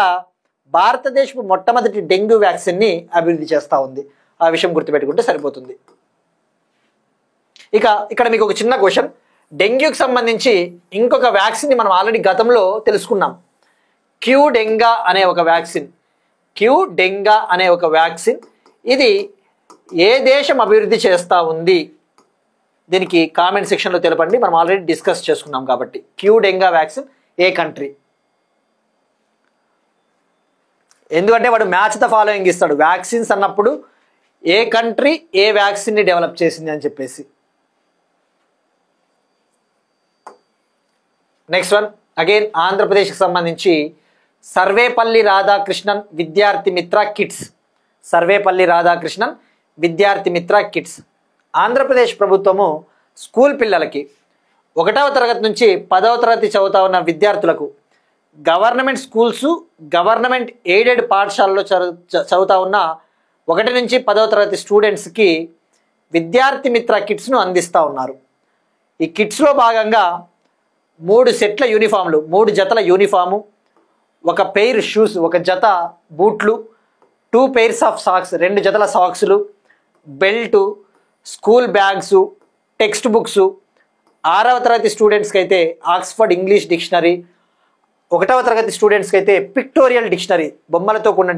భారతదేశపు మొట్టమొదటి డెంగ్యూ వ్యాక్సిన్ని అభివృద్ధి చేస్తూ ఉంది. ఆ విషయం గుర్తుపెట్టుకుంటే సరిపోతుంది. ఇక్కడ మీకు ఒక చిన్న క్వశ్చన్, డెంగ్యూకి సంబంధించి ఇంకొక వ్యాక్సిన్ని మనం ఆల్రెడీ గతంలో తెలుసుకున్నాం. క్యూడెంగా అనే ఒక వ్యాక్సిన్ ఇది ఏ దేశం అభివృద్ధి చేస్తూ ఉంది? దీనికి కామెంట్ సెక్షన్లో తెలపండి. మనం ఆల్రెడీ డిస్కస్ చేసుకున్నాం కాబట్టి. క్యూడెంగా వ్యాక్సిన్ ఏ కంట్రీ? ఎందుకంటే వాడు మ్యాచ్ ద ఫాలోయింగ్ ఇస్తాడు వ్యాక్సిన్స్ అన్నప్పుడు, ఏ కంట్రీ ఏ వ్యాక్సిన్ని డెవలప్ చేసింది అని చెప్పేసి. నెక్స్ట్ వన్ అగైన్ ఆంధ్రప్రదేశ్కి సంబంధించి సర్వేపల్లి రాధాకృష్ణన్ విద్యార్థి మిత్ర కిట్స్. ఆంధ్రప్రదేశ్ ప్రభుత్వము స్కూల్ పిల్లలకి 1వ తరగతి నుంచి 10వ తరగతి చదువుతా ఉన్న విద్యార్థులకు గవర్నమెంట్ స్కూల్స్, గవర్నమెంట్ ఎయిడెడ్ పాఠశాలలో చదువుతా ఉన్న 1 నుంచి 10వ తరగతి స్టూడెంట్స్కి విద్యార్థి మిత్ర కిట్స్ను అందిస్తూ ఉన్నారు. ఈ కిట్స్లో భాగంగా 3 సెట్ల యూనిఫామ్లు, 3 జతల యూనిఫాము, 1 పెయిర్ షూస్, 1 జత బూట్లు, 2 పెయిర్స్ ఆఫ్ సాక్స్, 2 జతల సాక్స్లు, belt, school bags, text books, 6వ తరగతి స్టూడెంట్స్కి అయితే ఆక్స్ఫర్డ్ ఇంగ్లీష్ డిక్షనరీ, 1వ తరగతి స్టూడెంట్స్కి అయితే పిక్టోరియల్ డిక్షనరీ, బొమ్మలతో కూడిన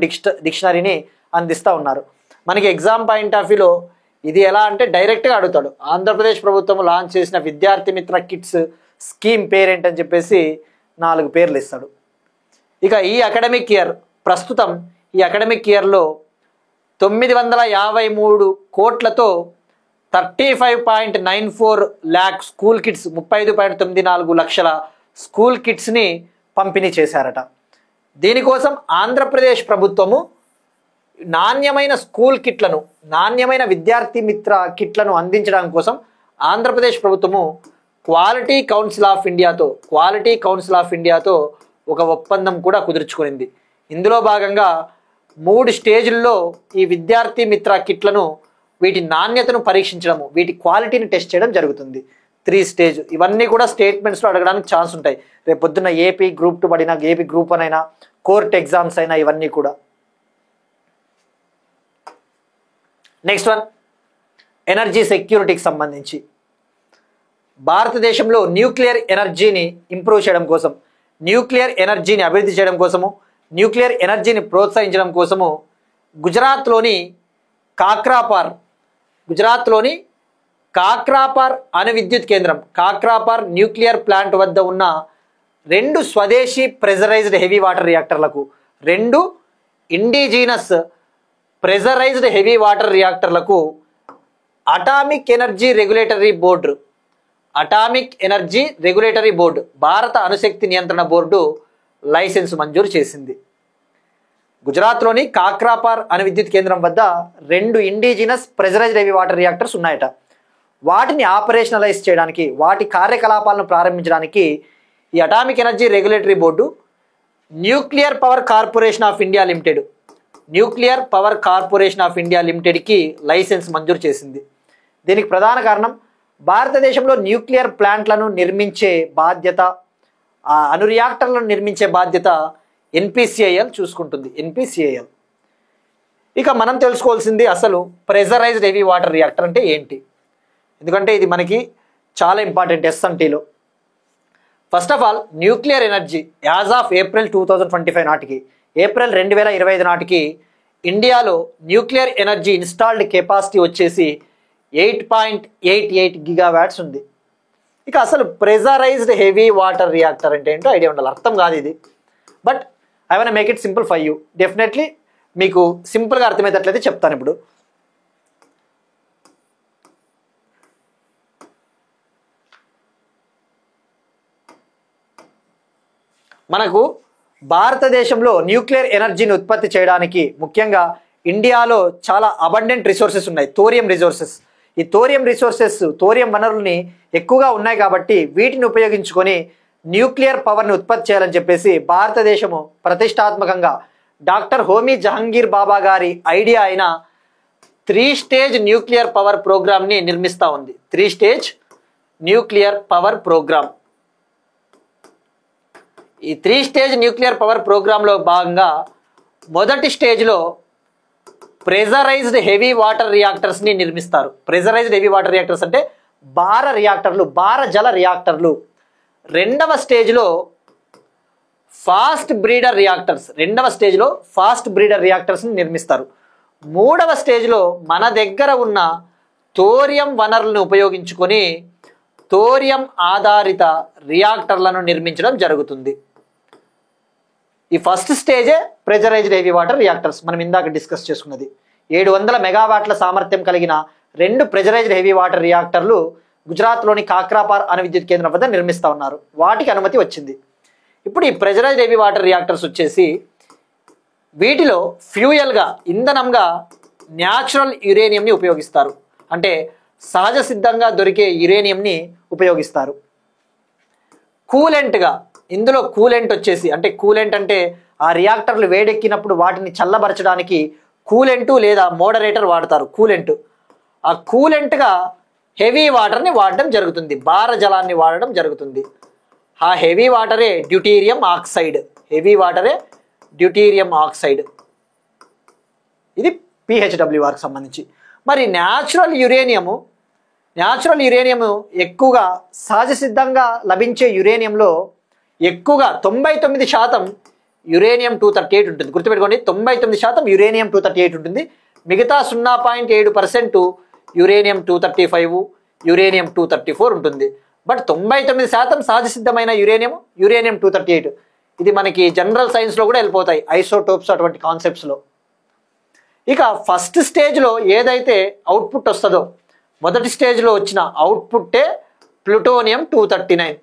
డిక్షనరీని అందిస్తూ ఉన్నారు. మనకి ఎగ్జామ్ పాయింట్ ఆఫ్ వ్యూలో ఇది ఎలా అంటే డైరెక్ట్గా అడుగుతాడు. ఆంధ్రప్రదేశ్ ప్రభుత్వం లాంచ్ చేసిన విద్యార్థి మిత్ర కిట్స్ స్కీమ్ పేరెంట్ అని చెప్పేసి 4 పేర్లు ఇస్తాడు. ఇక ఈ అకాడమిక్ ఇయర్ ప్రస్తుతం ఈ అకాడమిక్ ఇయర్లో 953 కోట్లతో 35.94 lakh స్కూల్ కిట్స్, 35.94 లక్షల స్కూల్ కిట్స్ని పంపిణీ చేశారట. దీనికోసం ఆంధ్రప్రదేశ్ ప్రభుత్వము నాణ్యమైన స్కూల్ కిట్లను, నాణ్యమైన విద్యార్థి మిత్ర కిట్లను అందించడం కోసం ఆంధ్రప్రదేశ్ ప్రభుత్వము క్వాలిటీ కౌన్సిల్ ఆఫ్ ఇండియాతో ఒక ఒప్పందం కూడా కుదుర్చుకునింది. ఇందులో భాగంగా 3 స్టేజ్ల్లో ఈ విద్యార్థి మిత్ర కిట్లను, వీటి నాణ్యతను పరీక్షించడము, వీటి క్వాలిటీని టెస్ట్ చేయడం జరుగుతుంది. 3 స్టేజ్. ఇవన్నీ కూడా స్టేట్మెంట్స్లో అడగడానికి ఛాన్స్ ఉంటాయి. రేపు పొద్దున్న ఏపీ గ్రూప్ 2 పడినా, ఏపీ గ్రూప్ 1 అయినా, కోర్ట్ ఎగ్జామ్స్ అయినా, ఇవన్నీ కూడా. నెక్స్ట్ వన్ ఎనర్జీ సెక్యూరిటీకి సంబంధించి భారతదేశంలో న్యూక్లియర్ ఎనర్జీని ఇంప్రూవ్ చేయడం కోసం, న్యూక్లియర్ ఎనర్జీని అభివృద్ధి చేయడం కోసము, న్యూక్లియర్ ఎనర్జీని ప్రోత్సహించడం కోసము గుజరాత్లోని కాక్రాపార్ అణు విద్యుత్ కేంద్రం, కాక్రాపార్ న్యూక్లియర్ ప్లాంట్ వద్ద ఉన్న 2 స్వదేశీ ప్రెజరైజ్డ్ హెవీ వాటర్ రియాక్టర్లకు, 2 ఇండిజినస్ ప్రెజరైజ్డ్ హెవీ వాటర్ రియాక్టర్లకు అటామిక్ ఎనర్జీ రెగ్యులేటరీ బోర్డు, భారత అణుశక్తి నియంత్రణ బోర్డు లైసెన్స్ మంజూరు చేసింది. గుజరాత్లోని కాక్రాపార్ అణు విద్యుత్ కేంద్రం వద్ద 2 indigenous pressurized heavy water reactors ఉన్నాయట. వాటిని ఆపరేషనలైజ్ చేయడానికి, వాటి కార్యకలాపాలను ప్రారంభించడానికి ఈ atomic energy regulatory board nuclear power corporation of India లిమిటెడ్కి లైసెన్స్ మంజూరు చేసింది. దీనికి ప్రధాన కారణం భారతదేశంలో న్యూక్లియర్ ప్లాంట్లను నిర్మించే బాధ్యత, అణు రియాక్టర్లను నిర్మించే బాధ్యత ఎన్పిసిఐఎల్ చూసుకుంటుంది. ఎన్పిసిఐఎల్. ఇక మనం తెలుసుకోవాల్సింది అసలు ప్రెజరైజ్డ్ హెవీ వాటర్ రియాక్టర్ అంటే ఏంటి, ఎందుకంటే ఇది మనకి చాలా ఇంపార్టెంట్ ఎస్ఎంటీలో. First of all, nuclear energy as of April 2025 నాటికి, ఏప్రిల్ 2025 నాటికి ఇండియాలో న్యూక్లియర్ ఎనర్జీ ఇన్స్టాల్డ్ కెపాసిటీ వచ్చేసి 8.88 గిగావాట్స్ ఉంది. ఇక అసలు ప్రెజరైజ్డ్ హెవీ వాటర్ రియాక్టర్ అంటే ఏంటో ఐడియా ఉండాలి. అర్థం కాదు ఇది, but I want make it simple for you. Definitely మీకు సింపుల్గా అర్థమయ్యేటట్లయితే చెప్తాను. ఇప్పుడు మనకు భారతదేశంలో న్యూక్లియర్ ఎనర్జీని ఉత్పత్తి చేయడానికి ముఖ్యంగా ఇండియాలో చాలా అబండెంట్ రిసోర్సెస్ ఉన్నాయి, థోరియం రిసోర్సెస్. ఈ థోరియం వనరుల్ని ఎక్కువగా ఉన్నాయి కాబట్టి వీటిని ఉపయోగించుకొని న్యూక్లియర్ పవర్ని ఉత్పత్తి చేయాలని చెప్పేసి భారతదేశము ప్రతిష్టాత్మకంగా డాక్టర్ హోమీ జహంగీర్ బాబా గారి ఐడియా అయిన 3 స్టేజ్ న్యూక్లియర్ పవర్ ప్రోగ్రామ్ని నిర్మిస్తూ ఉంది. 3 స్టేజ్ న్యూక్లియర్ పవర్ ప్రోగ్రామ్. ఈ 3 స్టేజ్ న్యూక్లియర్ పవర్ ప్రోగ్రాంలో భాగంగా మొదటి స్టేజ్లో ప్రెజరైజ్డ్ హెవీ వాటర్ రియాక్టర్స్ని నిర్మిస్తారు. ప్రెజరైజ్డ్ హెవీ వాటర్ రియాక్టర్స్ అంటే భార జల రియాక్టర్లు. రెండవ స్టేజ్లో ఫాస్ట్ బ్రీడర్ రియాక్టర్స్ని నిర్మిస్తారు. మూడవ స్టేజ్లో మన దగ్గర ఉన్న థోరియం వనరులను ఉపయోగించుకొని థోరియం ఆధారిత రియాక్టర్లను నిర్మించడం జరుగుతుంది. ఈ ఫస్ట్ స్టేజే ప్రెజరైజ్డ్ హెవీ వాటర్ రియాక్టర్స్. మనం ఇందాక డిస్కస్ చేసుకున్నది 700 మెగావాట్ల సామర్థ్యం కలిగిన 2 ప్రెజరైజ్డ్ హెవీ వాటర్ రియాక్టర్లు గుజరాత్లోని కాక్రాపార్ అణు విద్యుత్ కేంద్రం వద్ద నిర్మిస్తూ ఉన్నారు. వాటికి అనుమతి వచ్చింది. ఇప్పుడు ఈ ప్రెజరైజ్డ్ హెవీ వాటర్ రియాక్టర్స్ వచ్చేసి వీటిలో ఫ్యూయల్గా, ఇంధనంగా న్యాచురల్ యురేనియంని ఉపయోగిస్తారు. అంటే సహజ సిద్ధంగా దొరికే యురేనియంని ఉపయోగిస్తారు. కూలెంట్గా, ఇందులో కూలెంట్ వచ్చేసి, అంటే కూలెంట్ అంటే ఆ రియాక్టర్లు వేడెక్కినప్పుడు వాటిని చల్లబరచడానికి కూలెంటు లేదా మోడరేటర్ వాడతారు. కూలెంట్. ఆ కూలెంట్గా హెవీ వాటర్ని వాడడం జరుగుతుంది, భార జలాన్ని వాడడం జరుగుతుంది. ఆ హెవీ వాటరే డ్యూటీరియం ఆక్సైడ్. ఇది PHWRకి సంబంధించి. మరి న్యాచురల్ యురేనియము ఎక్కువగా సహజ సిద్ధంగా లభించే యురేనియంలో ఎక్కువగా 99% యురేనియం 238 ఉంటుంది. గుర్తుపెట్టుకోండి, 99% యురేనియం 238 ఉంటుంది. మిగతా 0.7% యురేనియం 235, యురేనియం 234 ఉంటుంది. బట్ 99% సహజ సిద్ధమైన యురేనియం 238. ఇది మనకి జనరల్ సైన్స్లో కూడా వెళ్ళిపోతాయి, ఐసోటోప్స్ అటువంటి కాన్సెప్ట్స్లో. ఇక ఫస్ట్ స్టేజ్లో ఏదైతే అవుట్పుట్ వస్తుందో, మొదటి స్టేజ్లో వచ్చిన అవుట్పుట్టే ప్లూటోనియం 239.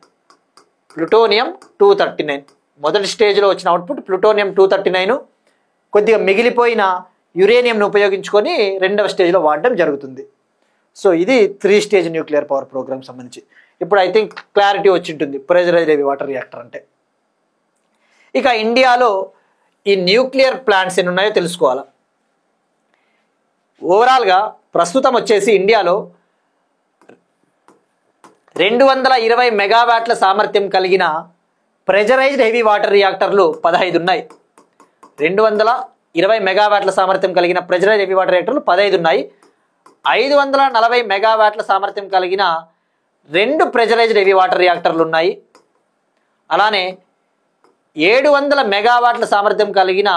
మొదటి స్టేజ్లో వచ్చిన అవుట్పుట్ ప్లూటోనియం 239. కొద్దిగా మిగిలిపోయిన యురేనియంను ఉపయోగించుకొని రెండవ స్టేజ్లో వాడడం జరుగుతుంది. సో ఇది 3 స్టేజ్ న్యూక్లియర్ పవర్ ప్రోగ్రామ్ సంబంధించి. ఇప్పుడు ఐ థింక్ క్లారిటీ వచ్చి ఉంటుంది ప్రెజరైజ్డ్ హెవీ వాటర్ రియాక్టర్ అంటే. ఇక ఇండియాలో ఈ న్యూక్లియర్ ప్లాంట్స్ ఎన్ని ఉన్నాయో తెలుసుకోవాలి. ఓవరాల్గా ప్రస్తుతం వచ్చేసి ఇండియాలో 220 మెగావాట్ల సామర్థ్యం కలిగిన ప్రెజరైజ్డ్ హెవీ వాటర్ రియాక్టర్లు 15 ఉన్నాయి. 220 మెగావాట్ల సామర్థ్యం కలిగిన ప్రెజరైజ్డ్ హెవీ వాటర్ రియాక్టర్లు 15 ఉన్నాయి. 540 మెగావాట్ల సామర్థ్యం కలిగిన 2 ప్రెజరైజ్డ్ హెవీ వాటర్ రియాక్టర్లు ఉన్నాయి. అలానే 700 మెగావాట్ల సామర్థ్యం కలిగిన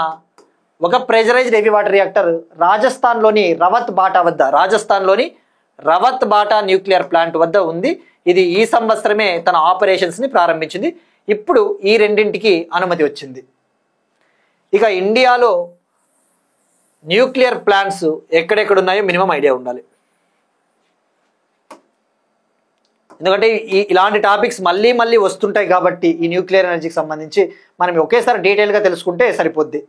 ఒక ప్రెజరైజ్డ్ హెవీ వాటర్ రియాక్టర్ రాజస్థాన్లోని రవత్ బాటా న్యూక్లియర్ ప్లాంట్ వద్ద ఉంది. ఇది ఈ సంవత్సరమే తన ఆపరేషన్స్ని ప్రారంభించింది. ఇప్పుడు ఈ రెండింటికి అనుమతి వచ్చింది. ఇక ఇండియాలో న్యూక్లియర్ ప్లాంట్స్ ఎక్కడెక్కడ ఉన్నాయో మినిమం ఐడియా ఉండాలి. ఎందుకంటే ఇలాంటి టాపిక్స్ మళ్ళీ వస్తుంటాయి కాబట్టి ఈ న్యూక్లియర్ ఎనర్జీకి సంబంధించి మనం ఒకేసారి డీటెయిల్గా తెలుసుకుంటే సరిపోద్ది.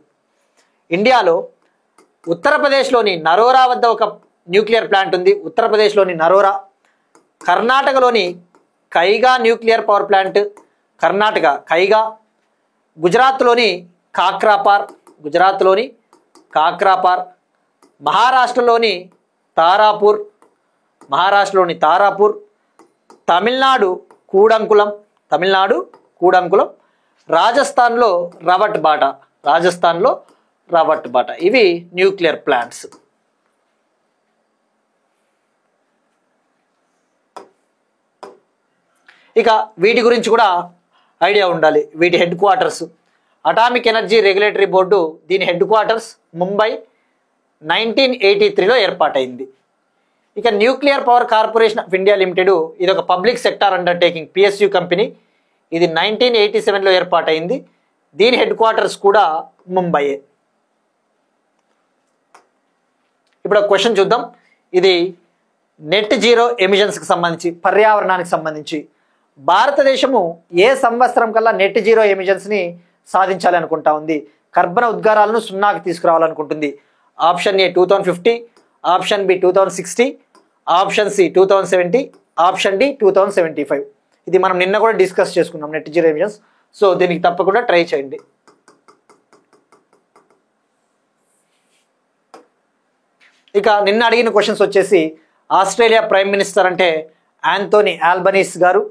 ఇండియాలో ఉత్తరప్రదేశ్లోని నరోరా వద్ద ఒక న్యూక్లియర్ ప్లాంట్ ఉంది. ఉత్తరప్రదేశ్లోని నరోరా. కర్ణాటకలోని కైగా న్యూక్లియర్ పవర్ ప్లాంట్, కర్ణాటక కైగా. గుజరాత్లోని కాక్రాపార్, మహారాష్ట్రలోని తారాపూర్, తమిళనాడు కూడంకులం, రాజస్థాన్లో రవట్ బాటా. ఇవి న్యూక్లియర్ ప్లాంట్స్. ఇక వీటి గురించి కూడా ఐడియా ఉండాలి. వీటి head quarters atomic energy regulatory board, దీని హెడ్ క్వార్టర్స్ ముంబై, 1983లో ఏర్పాటైంది. ఇక nuclear power corporation of India limited, ఇది ఒక public sector undertaking, PSU company. ఇది 1987లో ఏర్పాటైంది. దీని హెడ్ క్వార్టర్స్ కూడా ముంబైయే. ఇప్పుడు ఒక క్వశ్చన్ చూద్దాం. ఇది నెట్ జీరో ఎమిషన్స్కి సంబంధించి, పర్యావరణానికి సంబంధించి భారతదేశము ఏ సంవత్సరం కల్లా నెట్ జీరో ఎమిషన్స్ని సాధించాలి అనుకుంటా ఉంది? కర్బన ఉద్గారాలను సున్నాకి తీసుకురావాలనుకుంటుంది. Option A 2050, option B 2060, option C 2070, option D 2075. ఇది మనం నిన్న కూడా డిస్కస్ చేసుకున్నాం, నెట్ జీరో ఎమిషన్స్. సో దీనికి తప్పకుండా ట్రై చేయండి. ఇక నిన్న అడిగిన క్వశ్చన్స్ వచ్చేసి, ఆస్ట్రేలియా ప్రైమ్ మినిస్టర్ అంటే యాంథోనీ ఆల్బనీస్ గారు.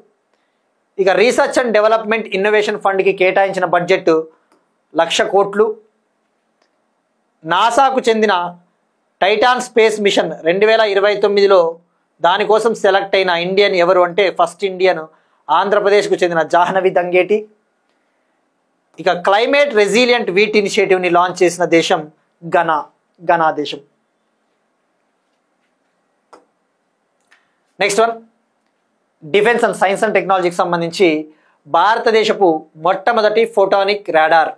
ఇక రీసెర్చ్ అండ్ డెవలప్మెంట్ ఇన్నోవేషన్ ఫండ్కి కేటాయించిన బడ్జెట్ 1,00,000 కోట్లు. నాసాకు చెందిన టైటాన్ స్పేస్ మిషన్ 2029లో దానికోసం సెలెక్ట్ అయిన ఇండియన్ ఎవరు అంటే, ఫస్ట్ ఇండియన్ ఆంధ్రప్రదేశ్కు చెందిన జాహ్నవి దంగేటి. ఇక క్లైమేట్ రెసిలియంట్ వీట్ ఇనిషియేటివ్ని లాంచ్ చేసిన దేశం ఘనా దేశం. Next one, defence and science and టెక్నాలజీకి సంబంధించి భారతదేశపు మొట్టమొదటి ఫోటోనిక్ రాడార్.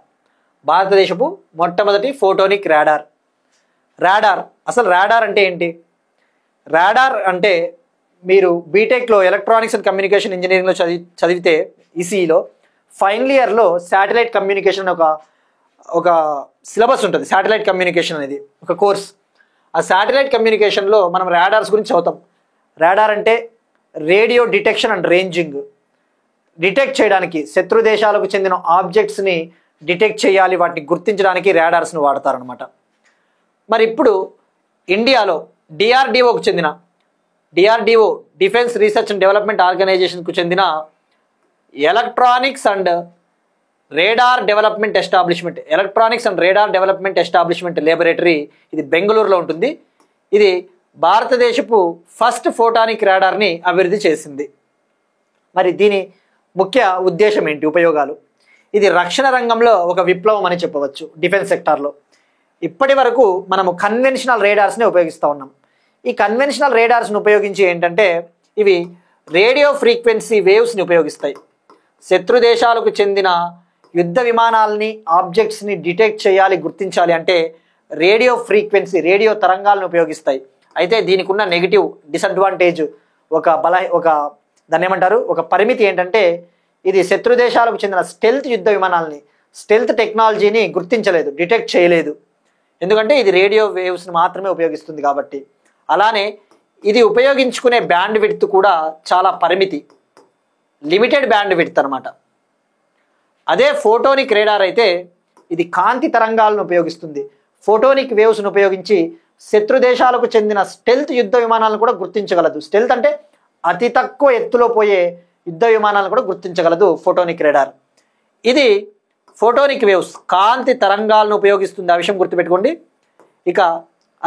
అసలు రాడార్ అంటే ఏంటి? రాడార్ అంటే మీరు బీటెక్లో ఎలక్ట్రానిక్స్ అండ్ కమ్యూనికేషన్ ఇంజనీరింగ్లో చదివితే ఈసీఈలో ఫైనల్ ఇయర్లో శాటిలైట్ కమ్యూనికేషన్ ఒక సిలబస్ ఉంటుంది. శాటిలైట్ కమ్యూనికేషన్ అనేది ఒక కోర్స్. ఆ శాటిలైట్ కమ్యూనికేషన్లో మనం రాడార్స్ గురించి చదువుతాం. రాడార్ అంటే radio detection and ranging. Detect చేయడానికి, శత్రు దేశాలకు చెందిన ఆబ్జెక్ట్స్ని డిటెక్ట్ చేయాలి, వాటిని గుర్తించడానికి రాడార్స్ని వాడతారనమాట. మరి ఇప్పుడు ఇండియాలో డిఆర్డిఓకు చెందిన, DRDO defence research and development ఆర్గనైజేషన్కు చెందిన electronics and radar development establishment laboratory, ఇది బెంగళూరులో ఉంటుంది. ఇది భారతదేశపు ఫస్ట్ ఫోటానిక్ రాడార్ని అభివృద్ధి చేసింది. మరి దీని ముఖ్య ఉద్దేశం ఏంటి, ఉపయోగాలు? ఇది రక్షణ రంగంలో ఒక విప్లవం అని చెప్పవచ్చు. డిఫెన్స్ సెక్టార్లో ఇప్పటి వరకు మనము కన్వెన్షనల్ రేడార్స్ని ఉపయోగిస్తూ ఉన్నాం. ఈ కన్వెన్షనల్ రేడార్స్ని ఉపయోగించి ఏంటంటే, ఇవి రేడియో ఫ్రీక్వెన్సీ వేవ్స్ని ఉపయోగిస్తాయి. శత్రు దేశాలకు చెందిన యుద్ధ విమానాలని, ఆబ్జెక్ట్స్ని డిటెక్ట్ చేయాలి, గుర్తించాలి అంటే రేడియో తరంగాలను ఉపయోగిస్తాయి. అయితే దీనికి ఉన్న నెగిటివ్ డిసడ్వాంటేజ్, దాన్ని ఏమంటారు, ఒక పరిమితి ఏంటంటే, ఇది శత్రు దేశాలకు చెందిన స్టెల్త్ యుద్ధ విమానాలని, స్టెల్త్ టెక్నాలజీని గుర్తించలేదు, డిటెక్ట్ చేయలేదు. ఎందుకంటే ఇది రేడియో వేవ్స్ని మాత్రమే ఉపయోగిస్తుంది కాబట్టి. అలానే ఇది ఉపయోగించుకునే బ్యాండ్ విడ్త్ కూడా చాలా పరిమితి, లిమిటెడ్ బ్యాండ్ విడ్త్ అనమాట. అదే ఫోటోనిక్ రేడార్ అయితే ఇది కాంతి తరంగాలను ఉపయోగిస్తుంది. ఫోటోనిక్ వేవ్స్ను ఉపయోగించి శత్రు దేశాలకు చెందిన స్టెల్త్ యుద్ధ విమానాలను కూడా గుర్తించగలదు. స్టెల్త్ అంటే అతి తక్కువ ఎత్తులో పోయే యుద్ధ విమానాలను కూడా గుర్తించగలదు ఫోటోనిక్ రేడార్. ఇది ఫోటోనిక్ వేవ్స్, కాంతి తరంగాలను ఉపయోగిస్తుంది. ఆ విషయం గుర్తుపెట్టుకోండి. ఇక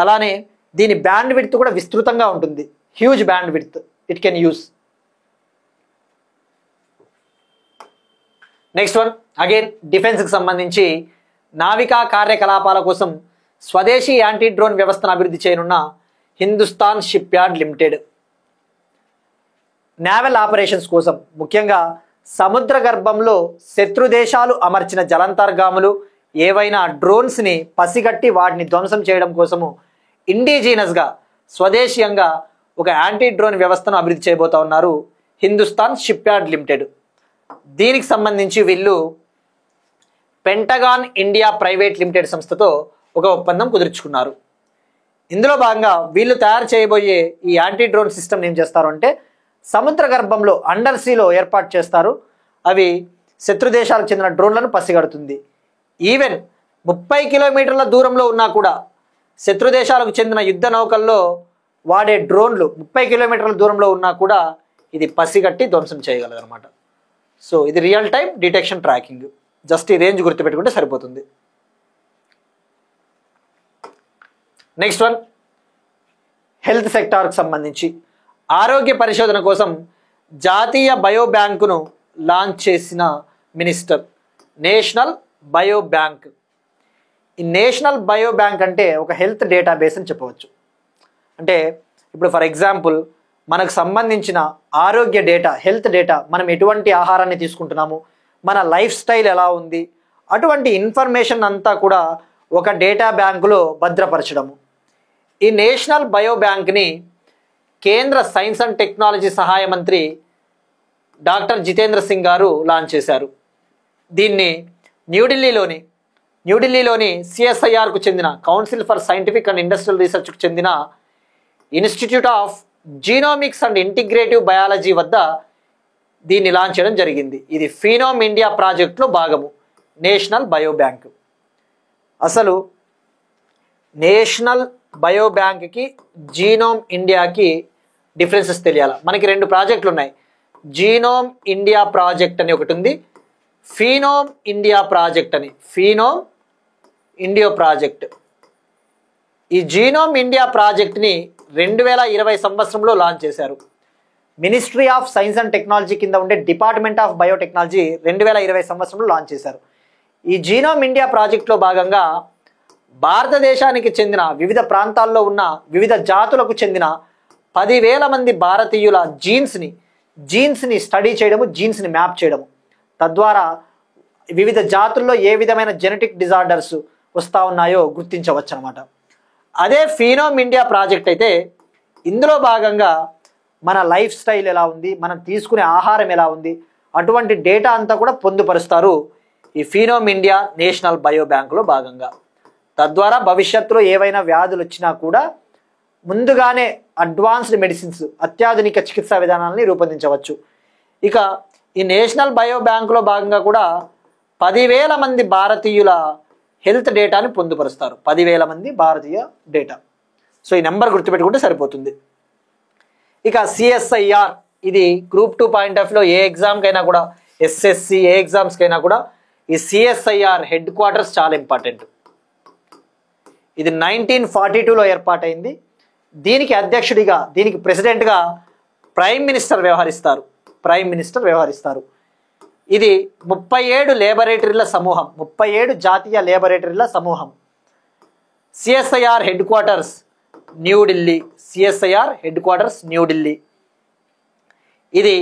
అలానే దీని బ్యాండ్ విడ్త్ కూడా విస్తృతంగా ఉంటుంది, huge band width it can use. Next one, again డిఫెన్స్కి సంబంధించి నావికా కార్యకలాపాల కోసం స్వదేశీ యాంటీ డ్రోన్ వ్యవస్థను అభివృద్ధి చేయనున్న Hindustan shipyard limited. Naval operations కోసం, ముఖ్యంగా సముద్ర గర్భంలో శత్రు దేశాలు అమర్చిన జలంతర్గాములు, ఏవైనా డ్రోన్స్ని పసిగట్టి వాటిని ధ్వంసం చేయడం కోసము ఇండిజీనస్గా, స్వదేశీయంగా ఒక యాంటీ డ్రోన్ వ్యవస్థను అభివృద్ధి చేయబోతా ఉన్నారు హిందుస్థాన్ షిప్ యార్డ్ లిమిటెడ్. దీనికి సంబంధించి వీళ్ళు పెంటగాన్ ఇండియా ప్రైవేట్ లిమిటెడ్ సంస్థతో ఒక ఒప్పందం కుదుర్చుకున్నారు. ఇందులో భాగంగా వీళ్ళు తయారు చేయబోయే ఈ యాంటీ డ్రోన్ సిస్టమ్ ఏం చేస్తారు అంటే, సముద్ర గర్భంలో అండర్ సీలో ఏర్పాటు చేస్తారు. అవి శత్రు దేశాలకు చెందిన డ్రోన్లను పసిగడుతుంది. ఈవెన్ 30 కిలోమీటర్ల దూరంలో ఉన్నా కూడా, శత్రు దేశాలకు చెందిన యుద్ధ నౌకల్లో వాడే డ్రోన్లు 30 కిలోమీటర్ల దూరంలో ఉన్నా కూడా ఇది పసిగట్టి ధ్వంసం చేయగలదు అనమాట. సో ఇది real time detection tracking. Just ఈ రేంజ్ గుర్తుపెట్టుకుంటే సరిపోతుంది. నెక్స్ట్ వన్, హెల్త్ సెక్టార్కి సంబంధించి ఆరోగ్య పరిశోధన కోసం జాతీయ బయో బ్యాంకును లాంచ్ చేసిన మినిస్టర్. National bio bank. ఈ నేషనల్ బయో బ్యాంక్ అంటే ఒక హెల్త్ డేటాబేస్ అని చెప్పవచ్చు. అంటే ఇప్పుడు ఫర్ ఎగ్జాంపుల్ మనకు సంబంధించిన ఆరోగ్య డేటా, హెల్త్ డేటా, మనం ఎటువంటి ఆహారాన్ని తీసుకుంటున్నాము, మన లైఫ్ స్టైల్ ఎలా ఉంది, అటువంటి ఇన్ఫర్మేషన్ అంతా కూడా ఒక డేటా బ్యాంకులో భద్రపరచడము. ఈ నేషనల్ బయో బ్యాంక్ని కేంద్ర సైన్స్ అండ్ టెక్నాలజీ సహాయ మంత్రి డాక్టర్ జితేంద్ర సింగ్ గారు లాంచ్ చేశారు. దీన్ని న్యూఢిల్లీలోని సిఎస్ఐఆర్కు చెందిన council for scientific and industrial రీసెర్చ్కు చెందిన institute of genomics and integrative biology వద్ద దీన్ని లాంచ్ చేయడం జరిగింది. ఇది ఫీనోమ్ ఇండియా ప్రాజెక్టులో భాగము. National bio bank. అసలు నేషనల్ బయో బ్యాంక్కి జీనోమ్ ఇండియాకి డిఫరెన్సెస్ తెలియాలి. మనకి 2 ప్రాజెక్టులు ఉన్నాయి. జీనోమ్ ఇండియా ప్రాజెక్ట్ అని ఒకటి ఉంది, ఫీనోమ్ ఇండియా ప్రాజెక్ట్ అని. ఫీనోమ్ ఇండియా ప్రాజెక్ట్. ఈ జీనోమ్ ఇండియా ప్రాజెక్ట్ని 2020 సంవత్సరంలో లాంచ్ చేశారు. Ministry of science and technology కింద ఉండే డిపార్ట్మెంట్ ఆఫ్ బయోటెక్నాలజీ 2020 సంవత్సరంలో లాంచ్ చేశారు. ఈ జీనోమ్ ఇండియా ప్రాజెక్టులో భాగంగా భారతదేశానికి చెందిన వివిధ ప్రాంతాల్లో ఉన్న వివిధ జాతులకు చెందిన 10,000 మంది భారతీయుల జీన్స్ని స్టడీ చేయడము, జీన్స్ని మ్యాప్ చేయడము. తద్వారా వివిధ జాతుల్లో ఏ విధమైన జెనెటిక్ డిజార్డర్స్ వస్తూ ఉన్నాయో గుర్తించవచ్చు అనమాట. అదే ఫీనోమ్ ఇండియా ప్రాజెక్ట్ అయితే ఇందులో భాగంగా మన లైఫ్ స్టైల్ ఎలా ఉంది, మనం తీసుకునే ఆహారం ఎలా ఉంది, అటువంటి డేటా అంతా కూడా పొందుపరుస్తారు ఈ ఫీనోమ్ ఇండియా నేషనల్ బయో బ్యాంకులో భాగంగా. తద్వారా భవిష్యత్తులో ఏవైనా వ్యాధులు వచ్చినా కూడా ముందుగానే అడ్వాన్స్డ్ మెడిసిన్స్, అత్యాధునిక చికిత్సా విధానాలని రూపొందించవచ్చు. ఇక ఈ నేషనల్ బయో బ్యాంకులో భాగంగా కూడా 10,000 మంది భారతీయుల హెల్త్ డేటాని పొందుపరుస్తారు. 10,000 మంది భారతీయ డేటా. సో ఈ నెంబర్ గుర్తుపెట్టుకుంటే సరిపోతుంది. ఇక సిఎస్ఐఆర్, ఇది గ్రూప్ 2 పాయింట్ ఆఫ్ వ్యూలో ఏ ఎగ్జామ్కైనా కూడా, ఎస్ఎస్సి ఏ ఎగ్జామ్స్కైనా కూడా ఈ సిఎస్ఐఆర్ హెడ్ క్వార్టర్స్ చాలా ఇంపార్టెంట్. ఇది 1942లో ఏర్పాటైంది. దీనికి అధ్యక్షుడిగా, దీనికి ప్రెసిడెంట్గా ప్రైమ్ మినిస్టర్ వ్యవహరిస్తారు. ఇది 37 లేబొరేటరీల సమూహం, 37 జాతీయ లేబొరేటరీల సమూహం. సిఎస్ఐఆర్ హెడ్ క్వార్టర్స్ న్యూఢిల్లీ. ఇది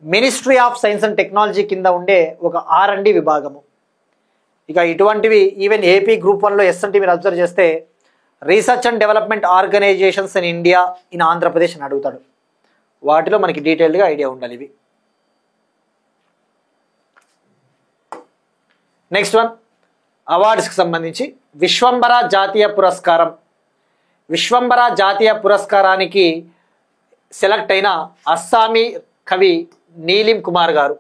ministry of science and technology కింద ఉండే ఒక R&D విభాగము. ఇక ఇటువంటివి ఈవెన్ ఏపీ గ్రూప్ 1లో ఎస్ఎన్టీ మీరు అబ్జర్వ్ చేస్తే research and development organisations in India in Andhra Pradesh అని అడుగుతాడు. వాటిలో మనకి డీటెయిల్డ్గా ఐడియా ఉండాలి ఇవి. నెక్స్ట్ వన్, అవార్డ్స్కి సంబంధించి విశ్వంబర జాతీయ పురస్కారానికి సెలెక్ట్ అయిన అస్సామీ కవి నీలిం కుమార్ గారు,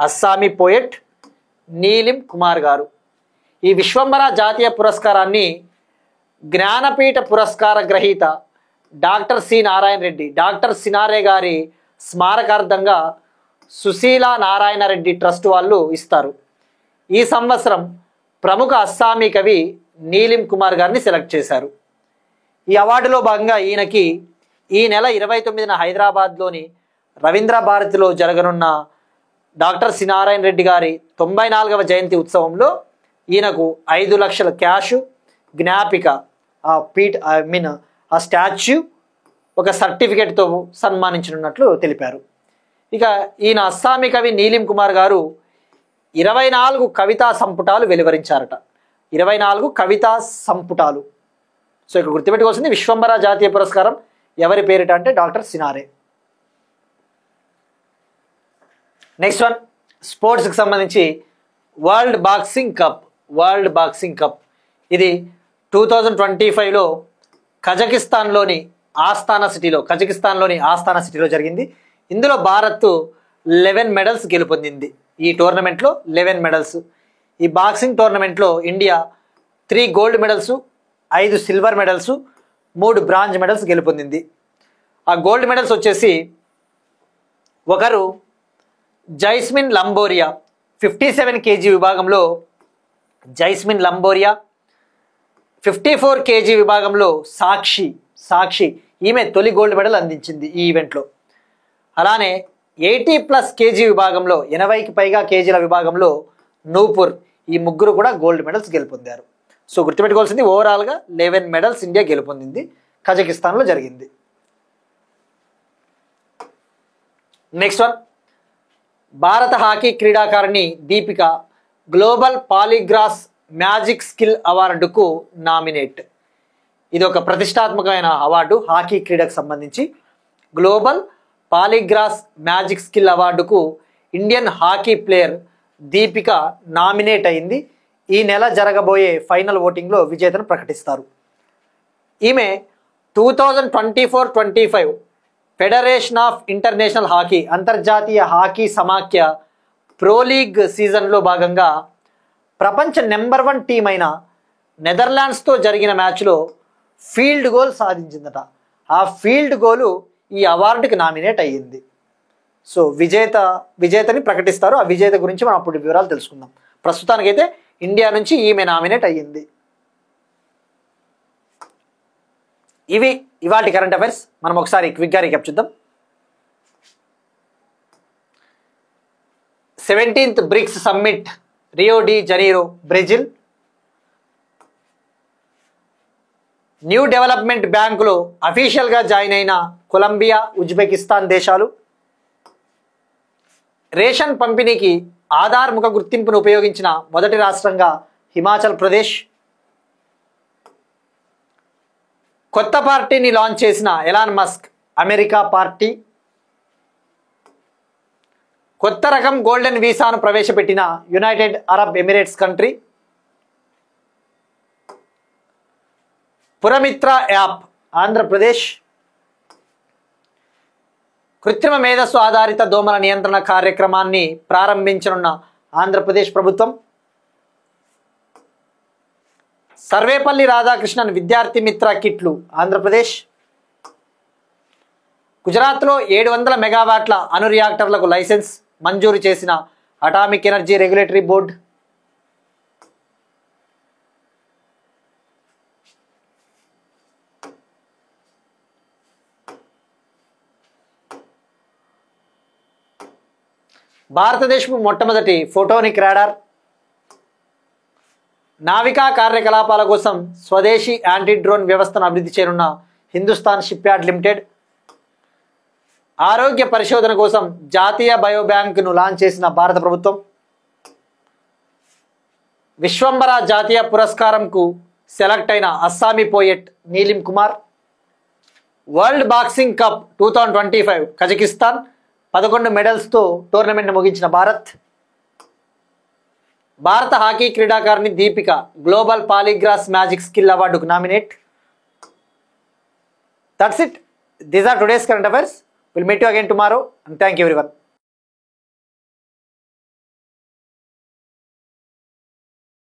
అస్సామీ పోయెట్ నీలిం కుమార్ గారు. ఈ విశ్వంబర జాతీయ పురస్కారాన్ని జ్ఞానపీఠ పురస్కార గ్రహీత డాక్టర్ సినారే గారి స్మారకార్థంగా సుశీలా నారాయణ రెడ్డి ట్రస్ట్ వాళ్ళు ఇస్తారు. ఈ సంవత్సరం ప్రముఖ అస్సామీ కవి నీలిం కుమార్ గారిని సెలెక్ట్ చేశారు. ఈ అవార్డులో భాగంగా ఈయనకి ఈ నెల 29న హైదరాబాద్లోని రవీంద్ర భారతిలో జరగనున్న డాక్టర్ సినారాయణ రెడ్డి గారి 94వ జయంతి ఉత్సవంలో ఈయనకు 5 లక్షల క్యాష్, జ్ఞాపిక, ఆ స్టాచ్యూ, ఒక సర్టిఫికేట్తో సన్మానించనున్నట్లు తెలిపారు. ఇక ఈయన అస్సామీ కవి నీలిం కుమార్ గారు 24 కవితా సంపుటాలు వెలువరించారట. 24 కవితా సంపుటాలు. సో ఇక్కడ గుర్తుపెట్టుకోవాల్సింది విశ్వంబర జాతీయ పురస్కారం ఎవరి పేరిట అంటే డాక్టర్ సినారే. నెక్స్ట్ వన్, స్పోర్ట్స్కి సంబంధించి వరల్డ్ బాక్సింగ్ కప్. ఇది 2025లో కజకిస్తాన్లోని ఆస్తానా సిటీలో జరిగింది. ఇందులో భారత్ 11 మెడల్స్ గెలుపొందింది. ఈ టోర్నమెంట్లో 11 మెడల్స్. ఈ బాక్సింగ్ టోర్నమెంట్లో India 3 gold medals, 5 silver medals, 3 bronze medals గెలుపొందింది. ఆ గోల్డ్ మెడల్స్ వచ్చేసి ఒకరు జైస్మిన్ లంబోరియా 57 kg విభాగంలో జైస్మిన్ లంబోరియా, 54 kg విభాగంలో సాక్షి ఈమె తొలి గోల్డ్ మెడల్ అందించింది ఈ ఈవెంట్లో. అలానే 80+ kg విభాగంలో 80కి పైగా కేజీల విభాగంలో నూపూర్, ఈ ముగ్గురు కూడా గోల్డ్ మెడల్స్ గెలుపొందారు. సో గుర్తుపెట్టుకోవాల్సింది ఓవరాల్గా 11 మెడల్స్ ఇండియా గెలుపొందింది, కజకిస్తాన్లో జరిగింది. నెక్స్ట్ వన్, భారత హాకీ క్రీడాకారిణి Deepika global Poligrass magic skill అవార్డుకు నామినేట్. ఇది ఒక ప్రతిష్టాత్మకమైన అవార్డు హాకీ క్రీడకు సంబంధించి. గ్లోబల్ పాలీగ్రాస్ మ్యాజిక్ స్కిల్ అవార్డుకు Indian hockey player Deepika nominate అయింది. ఈ నెల జరగబోయే ఫైనల్ ఓటింగ్లో విజేతను ప్రకటిస్తారు. ఈమె 2024-25 ఫెడరేషన్ ఆఫ్ ఇంటర్నేషనల్ హాకీ అంతర్జాతీయ హాకీ సమాఖ్య ప్రో లీగ్ సీజన్లో భాగంగా ప్రపంచ నెంబర్ 1 టీం అయిన నెదర్లాండ్స్తో జరిగిన మ్యాచ్లో ఫీల్డ్ గోల్ సాధించిందట. ఆ ఫీల్డ్ గోలు ఈ అవార్డుకి నామినేట్ అయ్యింది. సో విజేతని ప్రకటిస్తారు. ఆ విజేత గురించి మనం అప్పుడు వివరాలు తెలుసుకుందాం. ప్రస్తుతానికైతే ఇండియా నుంచి ఈమె నామినేట్ అయ్యింది. ఇవి ఇవాటి కరెంట్ అఫైర్స్. మనం ఒకసారి క్విక్గా రీక్యాప్ చూద్దాం. 17th BRICS summit Rio de Janeiro Brazil. New development బ్యాంకులో అఫీషియల్గా జాయిన్ అయిన కొలంబియా, ఉజ్బెకిస్తాన్ దేశాలు. రేషన్ పంపిణీకి ఆధార్ ముఖ గుర్తింపును ఉపయోగించిన మొదటి రాష్ట్రంగా హిమాచల్ ప్రదేశ్. కొత్త పార్టీని లాంచ్ చేసిన ఎలాన్ మస్క్ అమెరికా పార్టీ. కొత్త రకం గోల్డెన్ వీసాను ప్రవేశపెట్టిన United Arab Emirates country. Puramitra app Andhra Pradesh. కృత్రిమ మేధస్సు ఆధారిత దోమల నియంత్రణ కార్యక్రమాన్ని ప్రారంభించనున్న ఆంధ్రప్రదేశ్ ప్రభుత్వం. సర్వేపల్లి రాధాకృష్ణన్ విద్యార్థి మిత్ర కిట్లు ఆంధ్రప్రదేశ్. గుజరాత్లో 700 మెగావాట్ల అణు రియాక్టర్లకు లైసెన్స్ మంజూరు చేసిన అటామిక్ ఎనర్జీ రెగ్యులేటరీ బోర్డు. భారతదేశపు మొట్టమొదటి ఫోటోనిక్ రాడార్. నావికా కార్యకలాపాల కోసం స్వదేశీ యాంటీ డ్రోన్ వ్యవస్థను అభివృద్ధి చేయనున్న హిందుస్థాన్ షిప్ యార్డ్ లిమిటెడ్. ఆరోగ్య పరిశోధన కోసం జాతీయ బయోబ్యాంక్ను లాంచ్ చేసిన భారత ప్రభుత్వం. విశ్వంబర జాతీయ పురస్కారంకు సెలెక్ట్ అయిన Assamese poet Nilim Kumar. World boxing cup 2025 Kazakhstan 11 మెడల్స్తో టోర్నమెంట్ ముగించిన భారత్. భారత హాకీ క్రీడాకారిణి Deepika global Poligrass magic skill అవార్డుకు nominate. That's it. These are today's current affairs. Will meet you again tomorrow and thank you everyone.